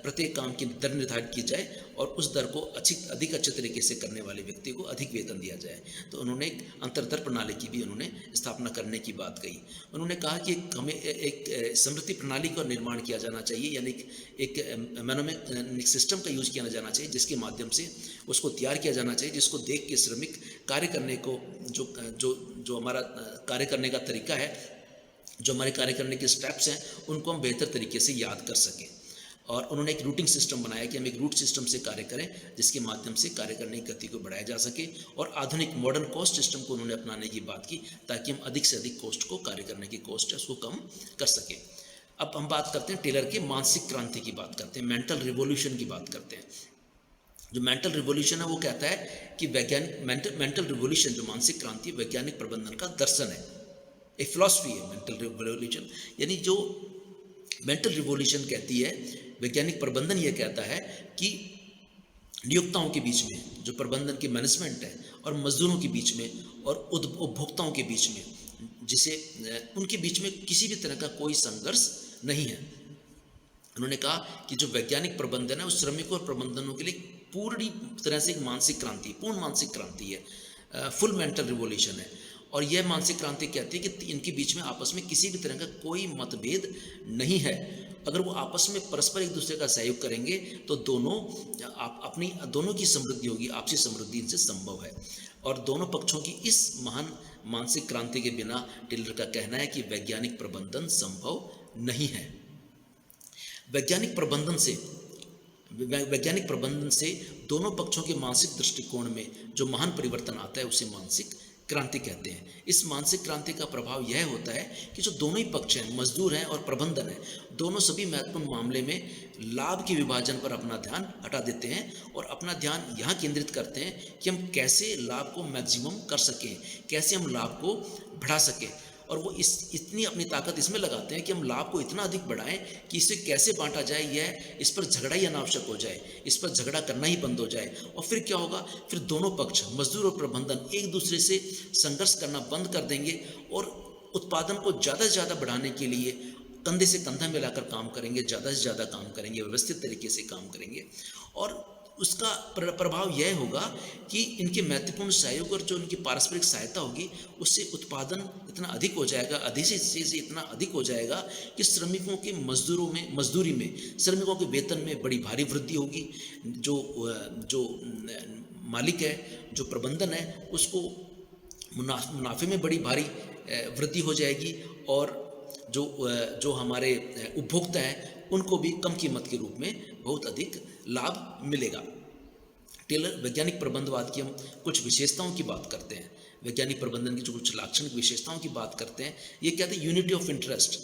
प्रत्येक काम की दर निर्धारित की जाए और उस दर को अधिक अच्छे तरीके से करने वाले व्यक्ति को अधिक वेतन दिया जाए, तो उन्होंने एक अंतरदर प्रणाली की भी उन्होंने स्थापना करने की बात कही। उन्होंने कहा कि हमें एक समृद्धि प्रणाली का निर्माण किया जाना चाहिए, यानी एक मैनोमेटिक सिस्टम का यूज़ किया जाना चाहिए, जिसके माध्यम से उसको तैयार किया जाना चाहिए, जिसको देख के श्रमिक कार्य करने को जो हमारा कार्य करने का तरीका है, जो हमारे कार्य करने के स्टेप्स हैं, उनको हम बेहतर तरीके से याद कर सकें। और उन्होंने एक रूटिंग सिस्टम बनाया कि हम एक रूट सिस्टम से कार्य करें, जिसके माध्यम से कार्य करने की गति को बढ़ाया जा सके। और आधुनिक मॉडर्न कॉस्ट सिस्टम को उन्होंने अपनाने की बात की, ताकि हम अधिक से अधिक कॉस्ट को, कार्य करने की कॉस्ट है उसको कम कर सकें। अब हम बात करते हैं टेलर के मानसिक क्रांति की बात करते हैं, मेंटल रिवॉल्यूशन की बात करते हैं। जो मेंटल रिवॉल्यूशन है वो कहता है कि मेंटल रिवॉल्यूशन, जो मानसिक क्रांति, वैज्ञानिक प्रबंधन का दर्शन है, एक फिलॉसफी है मेंटल रिवॉल्यूशन। यानी जो मेंटल रिवॉल्यूशन कहती है, वैज्ञानिक प्रबंधन ये कहता है कि नियोक्ताओं के बीच में, जो प्रबंधन की मैनेजमेंट है, और मजदूरों के बीच में और उपभोक्ताओं के बीच में, जिसे उनके बीच में किसी भी तरह का कोई संघर्ष नहीं है। उन्होंने कहा कि जो वैज्ञानिक प्रबंधन है, उस श्रमिकों और प्रबंधनों के लिए पूरी तरह से एक मानसिक क्रांति, पूर्ण मानसिक क्रांति है, फुल मेंटल रिवॉल्यूशन है। और यह मानसिक क्रांति कहती है कि इनके बीच में आपस में किसी भी तरह का कोई मतभेद नहीं है, अगर वो आपस में परस्पर एक दूसरे का सहयोग करेंगे तो दोनों अपनी दोनों की समृद्धि होगी, आपसी समृद्धि इनसे संभव है। और दोनों पक्षों की इस महान मानसिक क्रांति के बिना टेलर का कहना है कि वैज्ञानिक प्रबंधन संभव नहीं है। वैज्ञानिक प्रबंधन से वैज्ञानिक प्रबंधन से दोनों पक्षों के मानसिक दृष्टिकोण में जो महान परिवर्तन आता है उसे मानसिक क्रांति कहते हैं। इस मानसिक क्रांति का प्रभाव यह होता है कि जो दोनों ही पक्ष हैं, मजदूर हैं और प्रबंधन है, दोनों सभी महत्वपूर्ण मामले में लाभ के विभाजन पर अपना ध्यान हटा देते हैं और अपना ध्यान यहाँ केंद्रित करते हैं कि हम कैसे लाभ को मैक्सिमम कर सकें, कैसे हम लाभ को बढ़ा सकें। और वो इतनी अपनी ताकत इसमें लगाते हैं कि हम लाभ को इतना अधिक बढ़ाएं कि इसे कैसे बांटा जाए, यह इस पर झगड़ा ही अनावश्यक हो जाए, इस पर झगड़ा करना ही बंद हो जाए। और फिर क्या होगा, फिर दोनों पक्ष मजदूर और प्रबंधन एक दूसरे से संघर्ष करना बंद कर देंगे और उत्पादन को ज़्यादा से ज़्यादा बढ़ाने के लिए कंधे से कंधा मिलाकर काम करेंगे, ज़्यादा से ज़्यादा काम करेंगे, व्यवस्थित तरीके से काम करेंगे। और उसका प्रभाव यह होगा कि इनके महत्वपूर्ण सहयोग और जो इनकी पारस्परिक सहायता होगी उससे उत्पादन इतना अधिक हो जाएगा, अधिक से इतना अधिक हो जाएगा कि श्रमिकों के मजदूरी में श्रमिकों के वेतन में बड़ी भारी वृद्धि होगी। जो मालिक है, जो प्रबंधन है, उसको मुनाफे में बड़ी भारी वृद्धि हो जाएगी और जो हमारे उपभोक्ता हैं उनको भी कम कीमत के रूप में बहुत अधिक लाभ मिलेगा। टेलर वैज्ञानिक प्रबंधवाद की हम कुछ विशेषताओं की बात करते हैं, वैज्ञानिक प्रबंधन की जो कुछ लाक्षणिक विशेषताओं की बात करते हैं। ये कहते हैं यूनिटी ऑफ इंटरेस्ट।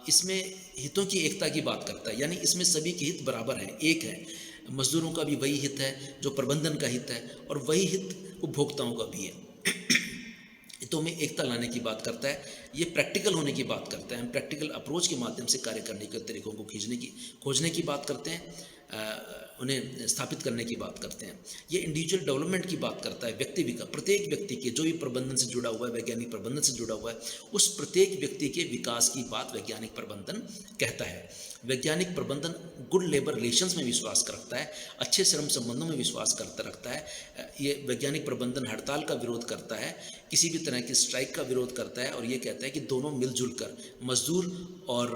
इसमें हितों की एकता की बात करता है, यानी इसमें सभी के हित बराबर हैं, एक है। मजदूरों का भी वही हित है जो प्रबंधन का हित है और वही हित उपभोक्ताओं का भी है। हितों में एकता लाने की बात करता है, ये प्रैक्टिकल होने की बात करता है। हम प्रैक्टिकल अप्रोच के माध्यम से कार्य करने के तरीकों को खोजने की बात करते हैं, उन्हें स्थापित करने की बात करते हैं। ये इंडिविजुअल डेवलपमेंट की बात करता है, व्यक्ति विकास, प्रत्येक व्यक्ति के जो भी प्रबंधन से जुड़ा हुआ है, वैज्ञानिक प्रबंधन से जुड़ा हुआ है, उस प्रत्येक व्यक्ति के विकास की बात वैज्ञानिक प्रबंधन कहता है। वैज्ञानिक प्रबंधन गुड लेबर रिलेशंस में विश्वास रखता है, अच्छे श्रम संबंधों में विश्वास रखता है। ये वैज्ञानिक प्रबंधन हड़ताल का विरोध करता है, किसी भी तरह की स्ट्राइक का विरोध करता है और ये कहता है कि दोनों मिलजुल कर, मजदूर और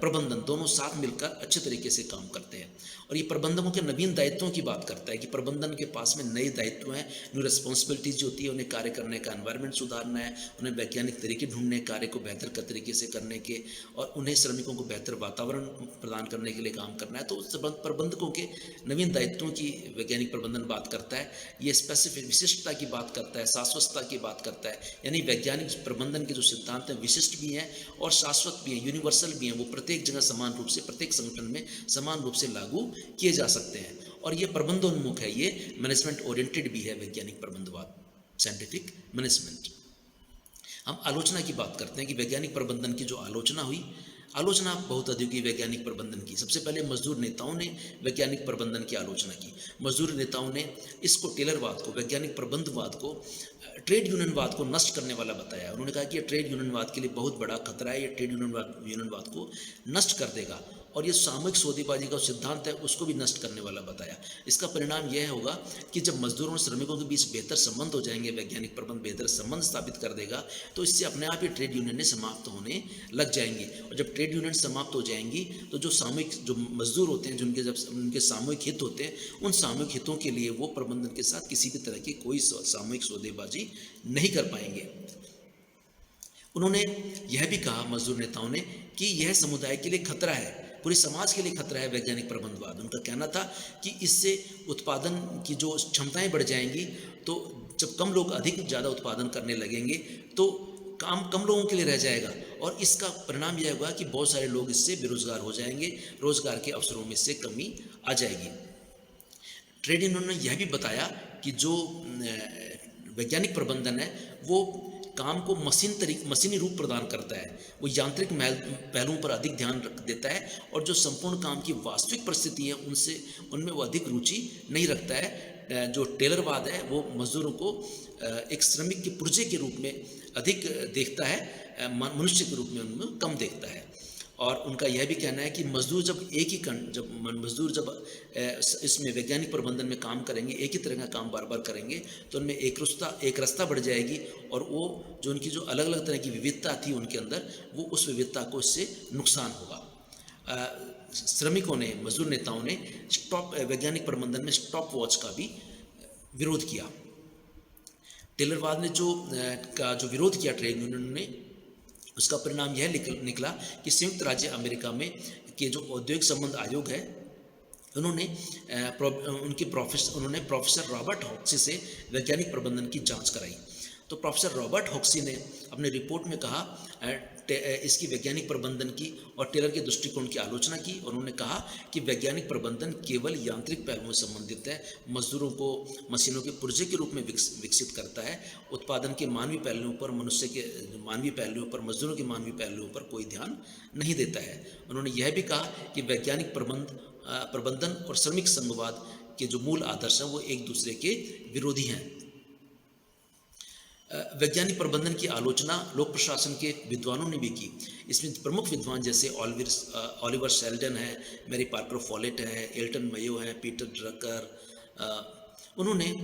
प्रबंधन दोनों साथ मिलकर अच्छे तरीके से काम करते हैं। और ये प्रबंधकों के नवीन दायित्वों की बात करता है कि प्रबंधन के पास में नए दायित्व हैं, न्यू रिस्पॉन्सिबिलिटीज जो होती है, उन्हें कार्य करने का एनवायरनमेंट सुधारना है, उन्हें वैज्ञानिक तरीके ढूंढने, कार्य को बेहतर तरीके से करने के, और उन्हें श्रमिकों को बेहतर वातावरण प्रदान करने के लिए काम करना है। तो प्रबंधकों के नवीन दायित्वों की वैज्ञानिक प्रबंधन बात करता है। ये स्पेसिफिक विशिष्टता की बात करता है, शाश्वतता की बात करता है, यानी वैज्ञानिक प्रबंधन के जो सिद्धांत हैं विशिष्ट भी हैं और शाश्वत भी हैं, यूनिवर्सल भी हैं। वो प्रत्येक जगह समान रूप से, प्रत्येक संगठन में समान रूप से लागू किए जा सकते हैं। और ये प्रबंधोन्मुख है, ये मैनेजमेंट ओरिएंटेड भी है वैज्ञानिक प्रबंधवाद, साइंटिफिक मैनेजमेंट। हम आलोचना की बात करते हैं कि वैज्ञानिक प्रबंधन की जो आलोचना बहुत अधिक हुई वैज्ञानिक प्रबंधन की। सबसे पहले मजदूर नेताओं ने वैज्ञानिक प्रबंधन की आलोचना की। मजदूर नेताओं ने इसको टेलरवाद को, वैज्ञानिक प्रबंधवाद को ट्रेड यूनियनवाद को नष्ट करने वाला बताया। उन्होंने कहा कि ये ट्रेड यूनियनवाद के लिए बहुत बड़ा खतरा है, ये ट्रेड यूनियनवाद को नष्ट कर देगा और ये सामूहिक सौदेबाजी का सिद्धांत है उसको भी नष्ट करने वाला बताया। इसका परिणाम यह होगा कि जब मजदूरों और श्रमिकों के बीच बेहतर संबंध हो जाएंगे, वैज्ञानिक प्रबंध बेहतर संबंध स्थापित कर देगा, तो इससे अपने आप ही ट्रेड यूनियनें समाप्त होने लग जाएंगी। और जब ट्रेड यूनियन समाप्त हो जाएंगी तो जो मजदूर होते हैं, जब उनके सामूहिक हित होते हैं, उन सामूहिक हितों के लिए वो प्रबंधन के साथ किसी भी तरह की कोई सामूहिक सौदेबाजी नहीं कर पाएंगे। उन्होंने यह भी कहा, मजदूर नेताओं ने, कि यह समुदाय के लिए खतरा है, पूरे समाज के लिए खतरा है वैज्ञानिक प्रबंधवाद। उनका कहना था कि इससे उत्पादन की जो क्षमताएं बढ़ जाएंगी, तो जब कम लोग अधिक ज़्यादा उत्पादन करने लगेंगे तो काम कम लोगों के लिए रह जाएगा और इसका परिणाम यह होगा कि बहुत सारे लोग इससे बेरोजगार हो जाएंगे, रोजगार के अवसरों में इससे कमी आ जाएगी। ट्रेड यूनियन ने यह भी बताया कि जो वैज्ञानिक प्रबंधन है वो काम को मशीनी रूप प्रदान करता है, वो यांत्रिक पहलुओं पर अधिक ध्यान देता है और जो संपूर्ण काम की वास्तविक परिस्थिति है उनमें वो अधिक रुचि नहीं रखता है। जो टेलरवाद है वो मजदूरों को एक श्रमिक के पुर्जे के रूप में अधिक देखता है, मनुष्य के रूप में उनमें कम देखता है। और उनका यह भी कहना है कि मजदूर जब इसमें वैज्ञानिक प्रबंधन में काम करेंगे, एक ही तरह का काम बार बार करेंगे, तो उनमें एक रास्ता बढ़ जाएगी और वो जो उनकी जो अलग अलग तरह की विविधता थी उनके अंदर, वो उस विविधता को इससे नुकसान होगा। श्रमिकों ने, मजदूर नेताओं ने स्टॉप वैज्ञानिक प्रबंधन में स्टॉप वॉच का भी विरोध किया। टेलरवाद ने जो विरोध किया ट्रेड यूनियन ने, उसका परिणाम यह निकला कि संयुक्त राज्य अमेरिका में के जो औद्योगिक संबंध आयोग है, उन्होंने प्रोफेसर रॉबर्ट हॉक्सी से वैज्ञानिक प्रबंधन की जांच कराई। तो प्रोफेसर रॉबर्ट हॉक्सी ने अपने रिपोर्ट में कहा, इसकी वैज्ञानिक प्रबंधन की और टेलर के दृष्टिकोण की आलोचना की, और उन्होंने कहा कि वैज्ञानिक प्रबंधन केवल यांत्रिक पहलुओं से संबंधित है, मजदूरों को मशीनों के पुर्जे के रूप में विकसित करता है, उत्पादन के मानवीय पहलुओं पर, मनुष्य के मानवीय पहलुओं पर, मजदूरों के मानवीय पहलुओं पर कोई ध्यान नहीं देता है। उन्होंने यह भी कहा कि वैज्ञानिक प्रबंधन और श्रमिक संघवाद के जो मूल आदर्श हैं वो एक दूसरे के विरोधी हैं। वैज्ञानिक प्रबंधन की आलोचना लोक प्रशासन के विद्वानों ने भी की। इसमें प्रमुख विद्वान जैसे ऑलिवर शेल्डन है, मैरी पार्कर फॉलेट है, एल्टन मेयो है, पीटर ड्रकर,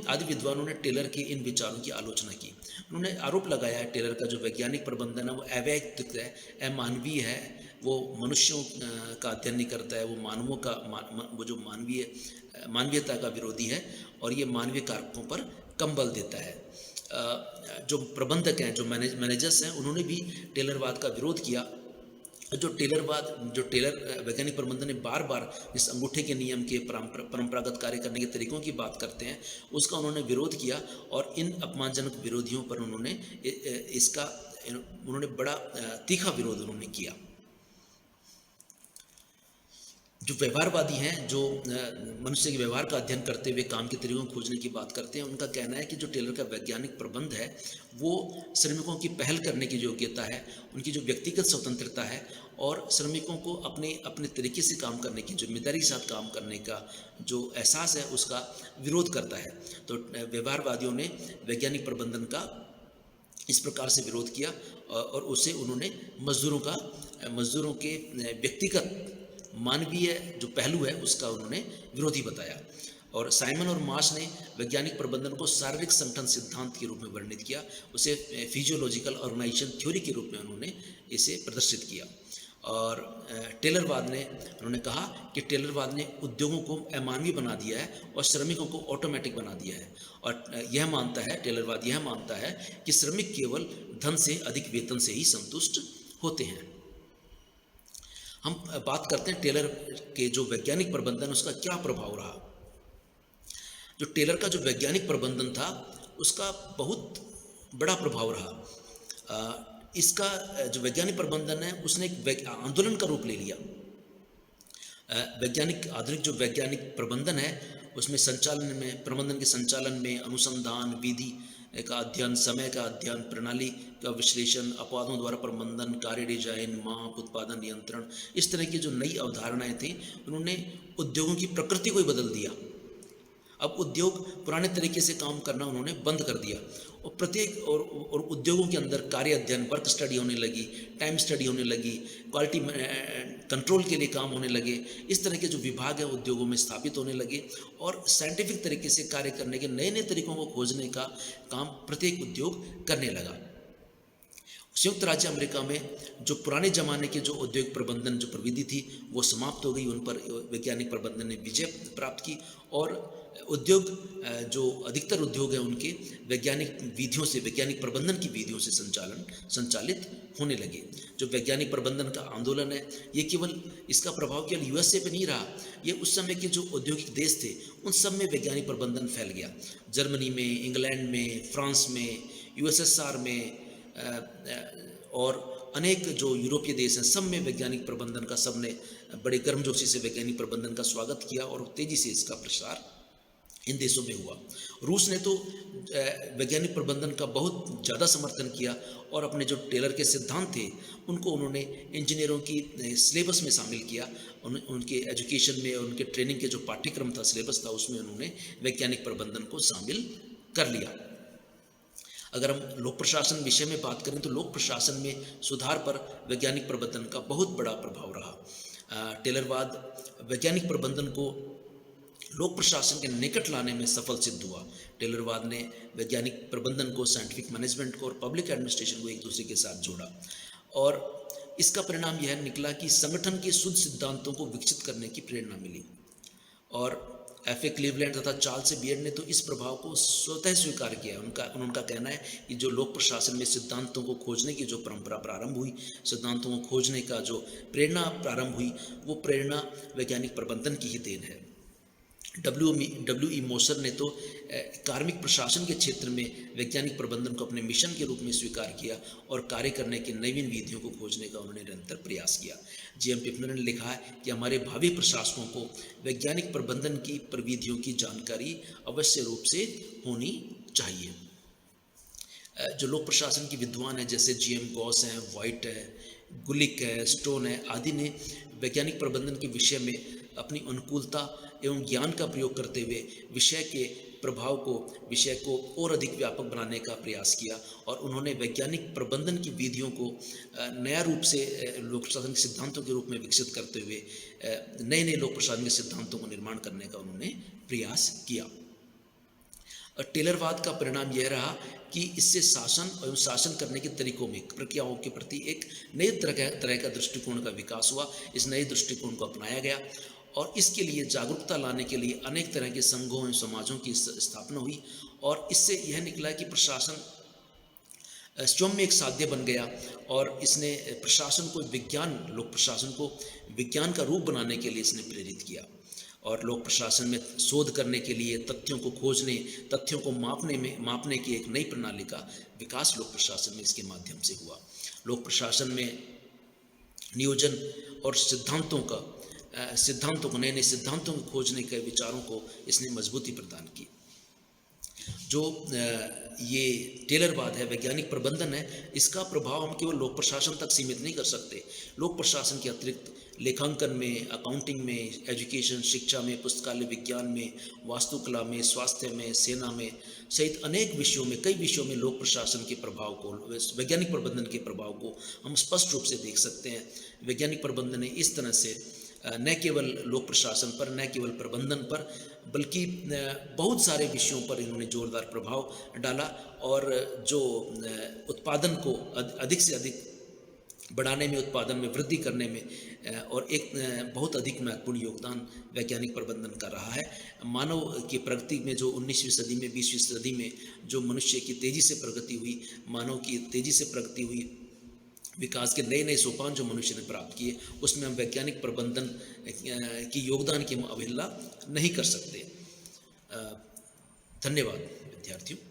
आदि विद्वानों ने टेलर के इन विचारों की आलोचना की। उन्होंने आरोप लगाया है टेलर का जो वैज्ञानिक प्रबंधन है वो अवैयक्तिक है, अमानवीय है, वो मनुष्यों का अध्ययन नहीं करता है, वो मानवों का वो जो मानवीयता का विरोधी है, और ये मानवीय कारकों पर कम बल देता है। जो प्रबंधक हैं, जो मैनेजर्स हैं, उन्होंने भी टेलरवाद का विरोध किया। जो टेलर वैज्ञानिक प्रबंधन ने बार बार इस अंगूठे के नियम के परंपरागत कार्य करने के तरीकों की बात करते हैं, उसका उन्होंने विरोध किया, और इन अपमानजनक विरोधियों पर उन्होंने बड़ा तीखा विरोध उन्होंने किया। जो व्यवहारवादी हैं, जो मनुष्य के व्यवहार का अध्ययन करते हुए काम के तरीकों को खोजने की बात करते हैं, उनका कहना है कि जो टेलर का वैज्ञानिक प्रबंध है वो श्रमिकों की पहल करने की योग्यता है, उनकी जो व्यक्तिगत स्वतंत्रता है, और श्रमिकों को अपने तरीके से काम करने की, जिम्मेदारी के साथ काम करने का जो एहसास है उसका विरोध करता है। तो व्यवहारवादियों ने वैज्ञानिक प्रबंधन का इस प्रकार से विरोध किया, और उसे उन्होंने मजदूरों के व्यक्तिगत मानवीय जो पहलू है उसका उन्होंने विरोधी बताया। और साइमन और मार्श ने वैज्ञानिक प्रबंधन को शारीरिक संगठन सिद्धांत के रूप में वर्णित किया, उसे फिजियोलॉजिकल ऑर्गेनाइजेशन थ्योरी के रूप में उन्होंने इसे प्रदर्शित किया। और उन्होंने कहा कि टेलरवाद ने उद्योगों को अमानवीय बना दिया है और श्रमिकों को ऑटोमेटिक बना दिया है, और टेलरवाद यह मानता है कि श्रमिक केवल धन से अधिक वेतन से ही संतुष्ट होते हैं। हम बात करते हैं टेलर के जो वैज्ञानिक प्रबंधन, उसका क्या प्रभाव रहा। जो टेलर का जो वैज्ञानिक प्रबंधन था उसका बहुत बड़ा प्रभाव रहा। इसका जो वैज्ञानिक प्रबंधन है उसने एक आंदोलन का रूप ले लिया। आधुनिक जो वैज्ञानिक प्रबंधन है उसमें प्रबंधन के संचालन में अनुसंधान, विधि का अध्ययन, समय का अध्ययन, प्रणाली का विश्लेषण, अपवादों द्वारा प्रबंधन, कार्य डिजाइन, माप, उत्पादन नियंत्रण, इस तरह की जो नई अवधारणाएं थी उन्होंने उद्योगों की प्रकृति को ही बदल दिया। अब उद्योग पुराने तरीके से काम करना उन्होंने बंद कर दिया, और उद्योगों के अंदर कार्य अध्ययन, वर्क स्टडी होने लगी, टाइम स्टडी होने लगी, क्वालिटी कंट्रोल के लिए काम होने लगे। इस तरह के जो विभाग है उद्योगों में स्थापित होने लगे, और साइंटिफिक तरीके से कार्य करने के नए नए तरीकों को खोजने का काम प्रत्येक उद्योग करने लगा। संयुक्त राज्य अमेरिका में जो पुराने ज़माने के जो औद्योगिक प्रबंधन जो प्रविधि थी वो समाप्त हो गई, उन पर वैज्ञानिक प्रबंधन ने विजय प्राप्त की, और जो अधिकतर उद्योग हैं उनके वैज्ञानिक प्रबंधन की विधियों से संचालित होने लगे। जो वैज्ञानिक प्रबंधन का आंदोलन है ये इसका प्रभाव केवल यूएसए पे नहीं रहा, ये उस समय के जो औद्योगिक देश थे उन सब में वैज्ञानिक प्रबंधन फैल गया। जर्मनी में, इंग्लैंड में, फ्रांस में, यूएसएसआर में, और अनेक जो यूरोपीय देश हैं सब में वैज्ञानिक प्रबंधन का सबने बड़े गर्मजोशी से वैज्ञानिक प्रबंधन का स्वागत किया, और तेजी से इसका प्रसार इन देशों में हुआ। रूस ने तो वैज्ञानिक प्रबंधन का बहुत ज़्यादा समर्थन किया, और अपने जो टेलर के सिद्धांत थे उनको उन्होंने इंजीनियरों की सिलेबस में शामिल किया। उनके एजुकेशन में, उनके ट्रेनिंग के जो पाठ्यक्रम था, सिलेबस था, उसमें उन्होंने वैज्ञानिक प्रबंधन को शामिल कर लिया। अगर हम लोक प्रशासन विषय में बात करें तो लोक प्रशासन में सुधार पर वैज्ञानिक प्रबंधन का बहुत बड़ा प्रभाव रहा। टेलरवाद वैज्ञानिक प्रबंधन को लोक प्रशासन के निकट लाने में सफल सिद्ध हुआ। टेलरवाद ने वैज्ञानिक प्रबंधन को, साइंटिफिक मैनेजमेंट को और पब्लिक एडमिनिस्ट्रेशन को एक दूसरे के साथ जोड़ा, और इसका परिणाम यह निकला कि संगठन के शुद्ध सिद्धांतों को विकसित करने की प्रेरणा मिली। और एफ ए क्लीवलैंड तथा चार्ल्स बियर्ड ने तो इस प्रभाव को स्वतः स्वीकार किया है। उनका कहना है कि जो लोक प्रशासन में सिद्धांतों को खोजने की जो परंपरा प्रारंभ हुई, सिद्धांतों को खोजने का जो प्रेरणा प्रारंभ हुई, वो प्रेरणा वैज्ञानिक प्रबंधन की ही देन है। डब्ल्यू ई मोसर ने तो कार्मिक प्रशासन के क्षेत्र में वैज्ञानिक प्रबंधन को अपने मिशन के रूप में स्वीकार किया और कार्य करने की नवीन विधियों को खोजने का उन्होंने निरंतर प्रयास किया। जी.एम. पिफनर ने लिखा है कि हमारे भावी प्रशासकों को वैज्ञानिक प्रबंधन की प्रविधियों की जानकारी अवश्य रूप से होनी चाहिए। जो लोक प्रशासन के विद्वान हैं जैसे जी.एम. गॉस हैं, वाइट है, गुलिक है, स्टोन है आदि ने वैज्ञानिक प्रबंधन के विषय में अपनी अनुकूलता एवं ज्ञान का प्रयोग करते हुए विषय को और अधिक व्यापक बनाने का प्रयास किया और उन्होंने वैज्ञानिक प्रबंधन की विधियों को नया रूप से लोक प्रशासन के सिद्धांतों के रूप में विकसित करते हुए नए नए लोक प्रशासन के सिद्धांतों को निर्माण करने का उन्होंने प्रयास किया। टेलरवाद का परिणाम यह रहा कि इससे शासन एवं शासन करने के तरीकों में प्रक्रियाओं के प्रति एक नए तरह का दृष्टिकोण का विकास हुआ। इस नए दृष्टिकोण को अपनाया गया और इसके लिए जागरूकता लाने के लिए अनेक तरह के संघों एवं समाजों की स्थापना हुई और इससे यह निकला कि प्रशासन स्वयं में एक साध्य बन गया और इसने प्रशासन को लोक प्रशासन को विज्ञान का रूप बनाने के लिए इसने प्रेरित किया और लोक प्रशासन में शोध करने के लिए तथ्यों को खोजने, तथ्यों को मापने की एक नई प्रणाली का विकास लोक प्रशासन में इसके माध्यम से हुआ। लोक प्रशासन में नियोजन और नए नए सिद्धांतों को खोजने के विचारों को इसने मजबूती प्रदान की। जो ये टेलरवाद है, वैज्ञानिक प्रबंधन है, इसका प्रभाव हम केवल लोक प्रशासन तक सीमित नहीं कर सकते। लोक प्रशासन के अतिरिक्त लेखांकन में, अकाउंटिंग में, एजुकेशन शिक्षा में, पुस्तकालय विज्ञान में, वास्तुकला में, स्वास्थ्य में, सेना में सहित अनेक विषयों में, कई विषयों में लोक प्रशासन के प्रभाव को, वैज्ञानिक प्रबंधन के प्रभाव को हम स्पष्ट रूप से देख सकते हैं। वैज्ञानिक प्रबंधन ने इस तरह से न केवल लोक प्रशासन पर, न केवल प्रबंधन पर, बल्कि बहुत सारे विषयों पर इन्होंने जोरदार प्रभाव डाला और जो उत्पादन को अधिक से अधिक बढ़ाने में, उत्पादन में वृद्धि करने में और एक बहुत अधिक महत्वपूर्ण योगदान वैज्ञानिक प्रबंधन का रहा है। मानव की प्रगति में जो 19वीं सदी में, 20वीं सदी में जो मनुष्य की तेज़ी से प्रगति हुई, मानव की तेज़ी से प्रगति हुई, विकास के नए नए सोपान जो मनुष्य ने प्राप्त किए, उसमें हम वैज्ञानिक प्रबंधन की योगदान की हम अवहेलना नहीं कर सकते। धन्यवाद विद्यार्थियों।